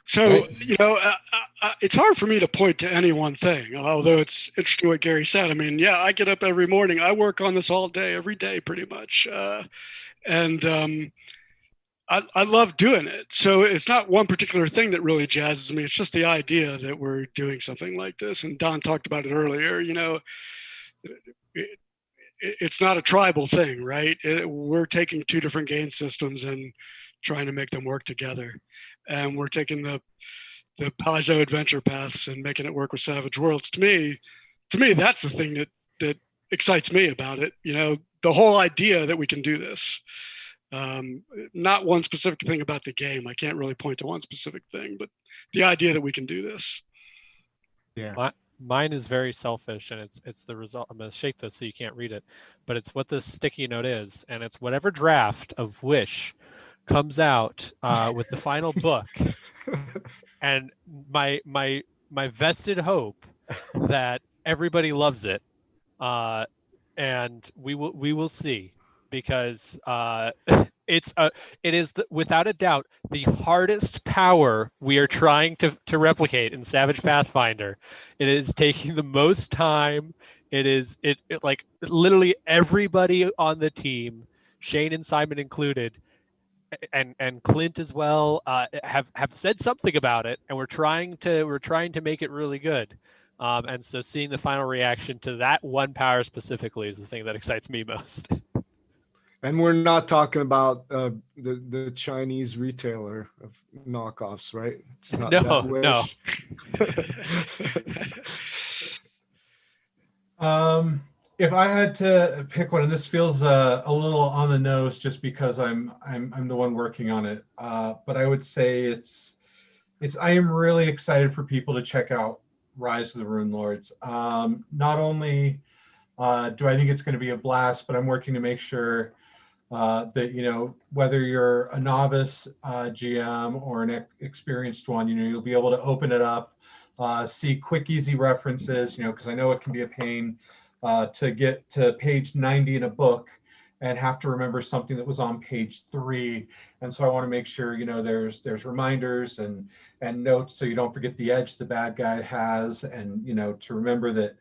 So, it's hard for me to point to any one thing, although it's interesting what Gary said. I mean, I get up every morning. I work on this all day, every day, pretty much. I love doing it. So it's not one particular thing that really jazzes me. It's just the idea that we're doing something like this. And Don talked about it earlier. It's not a tribal thing, right? We're taking two different game systems and trying to make them work together. And we're taking the Paizo adventure paths and making it work with Savage Worlds. To me, that's the thing that excites me about it. The whole idea that we can do this. Not one specific thing about the game. I can't really point to one specific thing, but the idea that we can do this. Yeah. Mine is very selfish, and it's the result. I'm going to shake this so you can't read it, but it's what this sticky note is, and it's whatever draft of Wish comes out with the final book, and my vested hope that everybody loves it, and we will see, because it is without a doubt the hardest power we are trying to replicate in Savage Pathfinder. It is taking the most time. It like literally everybody on the team, Shane and Simon included, and Clint as well, have said something about it, and we're trying to make it really good. And so seeing the final reaction to that one power specifically is the thing that excites me most. And we're not talking about the Chinese retailer of knockoffs, right? It's not that Wish. If I had to pick one, and this feels a little on the nose, just because I'm the one working on it, but I would say I am really excited for people to check out Rise of the Rune Lords. Not only do I think it's going to be a blast, but I'm working to make sure that whether you're a novice GM or an experienced one, you'll be able to open it up, see quick, easy references, because I know it can be a pain to get to page 90 in a book and have to remember something that was on page 3. And so I want to make sure there's reminders and notes, so you don't forget the edge the bad guy has, and to remember that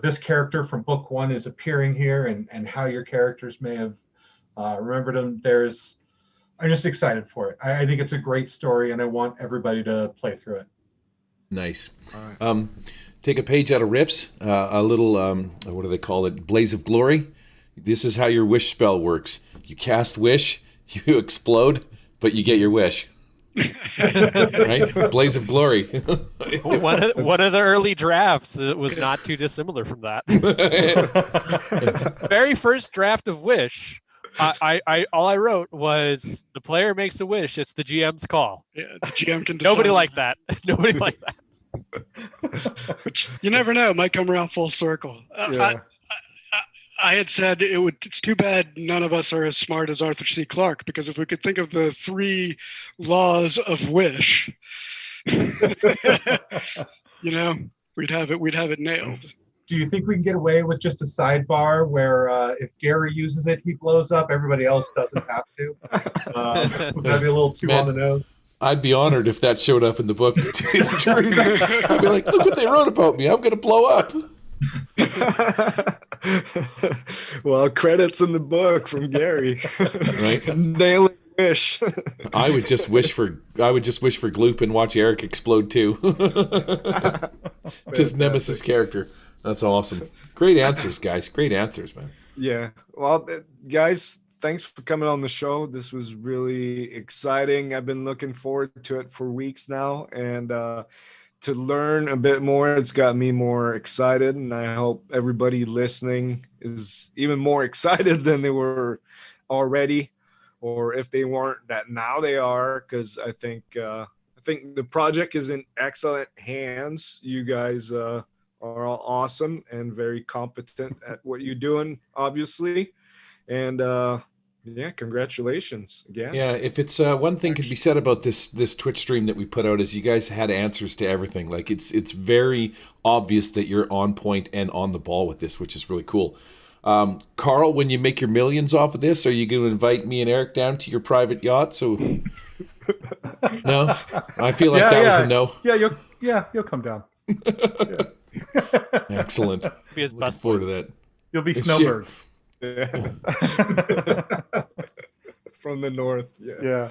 this character from book 1 is appearing here, and how your characters may have remembered them. I'm just excited for it. I think it's a great story, and I want everybody to play through it. Nice. All right. Take a page out of Riffs, a little, what do they call it? Blaze of Glory. This is how your wish spell works. You cast wish, you explode, but you get your wish. Right? Blaze of Glory. One of the early drafts was not too dissimilar from that. Very first draft of Wish, I all I wrote was the player makes a wish. It's the GM's call. Yeah, the GM can decide. Nobody liked that. Nobody liked that. Which you never know. It might come around full circle. Yeah. I had said it's too bad none of us are as smart as Arthur C. Clarke, because if we could think of the 3 laws of Wish, we'd have it nailed. Do you think we can get away with just a sidebar where if Gary uses it, he blows up, everybody else doesn't have to? Would that be a little too on the nose? I'd be honored if that showed up in the book. To tell you the truth. I'd be like, look what they wrote about me. I'm going to blow up. Well, credits in the book from Gary. Right? Nailing Wish. I would just wish for Gloop and watch Eric explode too. It's his nemesis character. That's awesome. Great answers, guys. Great answers, man. Yeah. Well, guys, thanks for coming on the show. This was really exciting. I've been looking forward to it for weeks now, and to learn a bit more, it's got me more excited, and I hope everybody listening is even more excited than they were already, or if they weren't, that now they are, because I think the project is in excellent hands. You guys are all awesome and very competent at what you're doing, obviously, and yeah, congratulations again. Yeah, if it's one thing could be said about this Twitch stream that we put out is you guys had answers to everything. Like it's very obvious that you're on point and on the ball with this, which is really cool. Carl, when you make your millions off of this, are you going to invite me and Eric down to your private yacht? So no, I feel like that was a no. Yeah, you'll come down. Excellent. Be his Looking best forward boys. to that. You'll be snowbirds. Yeah. From the north. Yeah.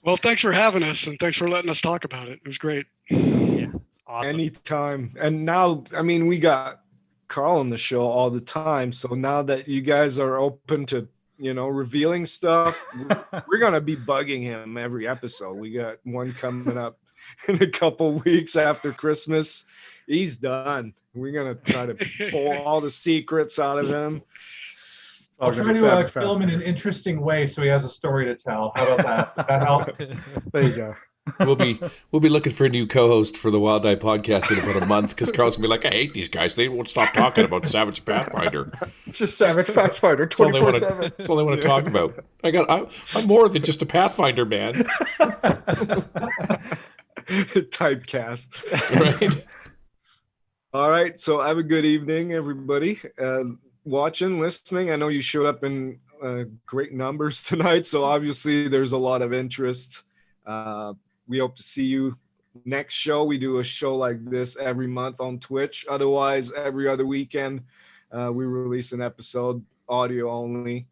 Well, thanks for having us, and thanks for letting us talk about it. It was great. Yeah, awesome. Anytime. And now, I mean, we got Carl on the show all the time. So now that you guys are open to, revealing stuff, we're going to be bugging him every episode. We got one coming up in a couple weeks after Christmas. He's done. We're going to try to pull all the secrets out of him. I'll try to kill him in an interesting way so he has a story to tell. How about that? Does that help? There you go. We'll be looking for a new co-host for the Wild Eye podcast in about a month, because Carl's gonna be like, I hate these guys. They won't stop talking about Savage Pathfinder. Just Savage Pathfinder 24/7. That's all they want to talk about. I'm more than just a Pathfinder man. Typecast. Right? All right. So have a good evening, everybody. Watching, listening. I know you showed up in great numbers tonight, so obviously there's a lot of interest. We hope to see you next show. We do a show like this every month on Twitch. Otherwise, every other weekend, we release an episode, audio only,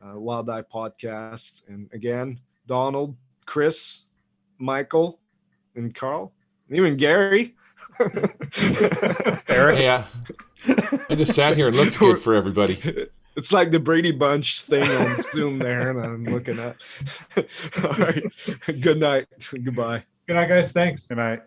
Wild Eye Podcast. And again, Donald, Chris, Michael, and Carl, and even Gary. Eric? Yeah. I just sat here and looked good for everybody. It's like the Brady Bunch thing on Zoom there, and I'm looking at. All right. Good night. Goodbye. Good night, guys. Thanks. Good night.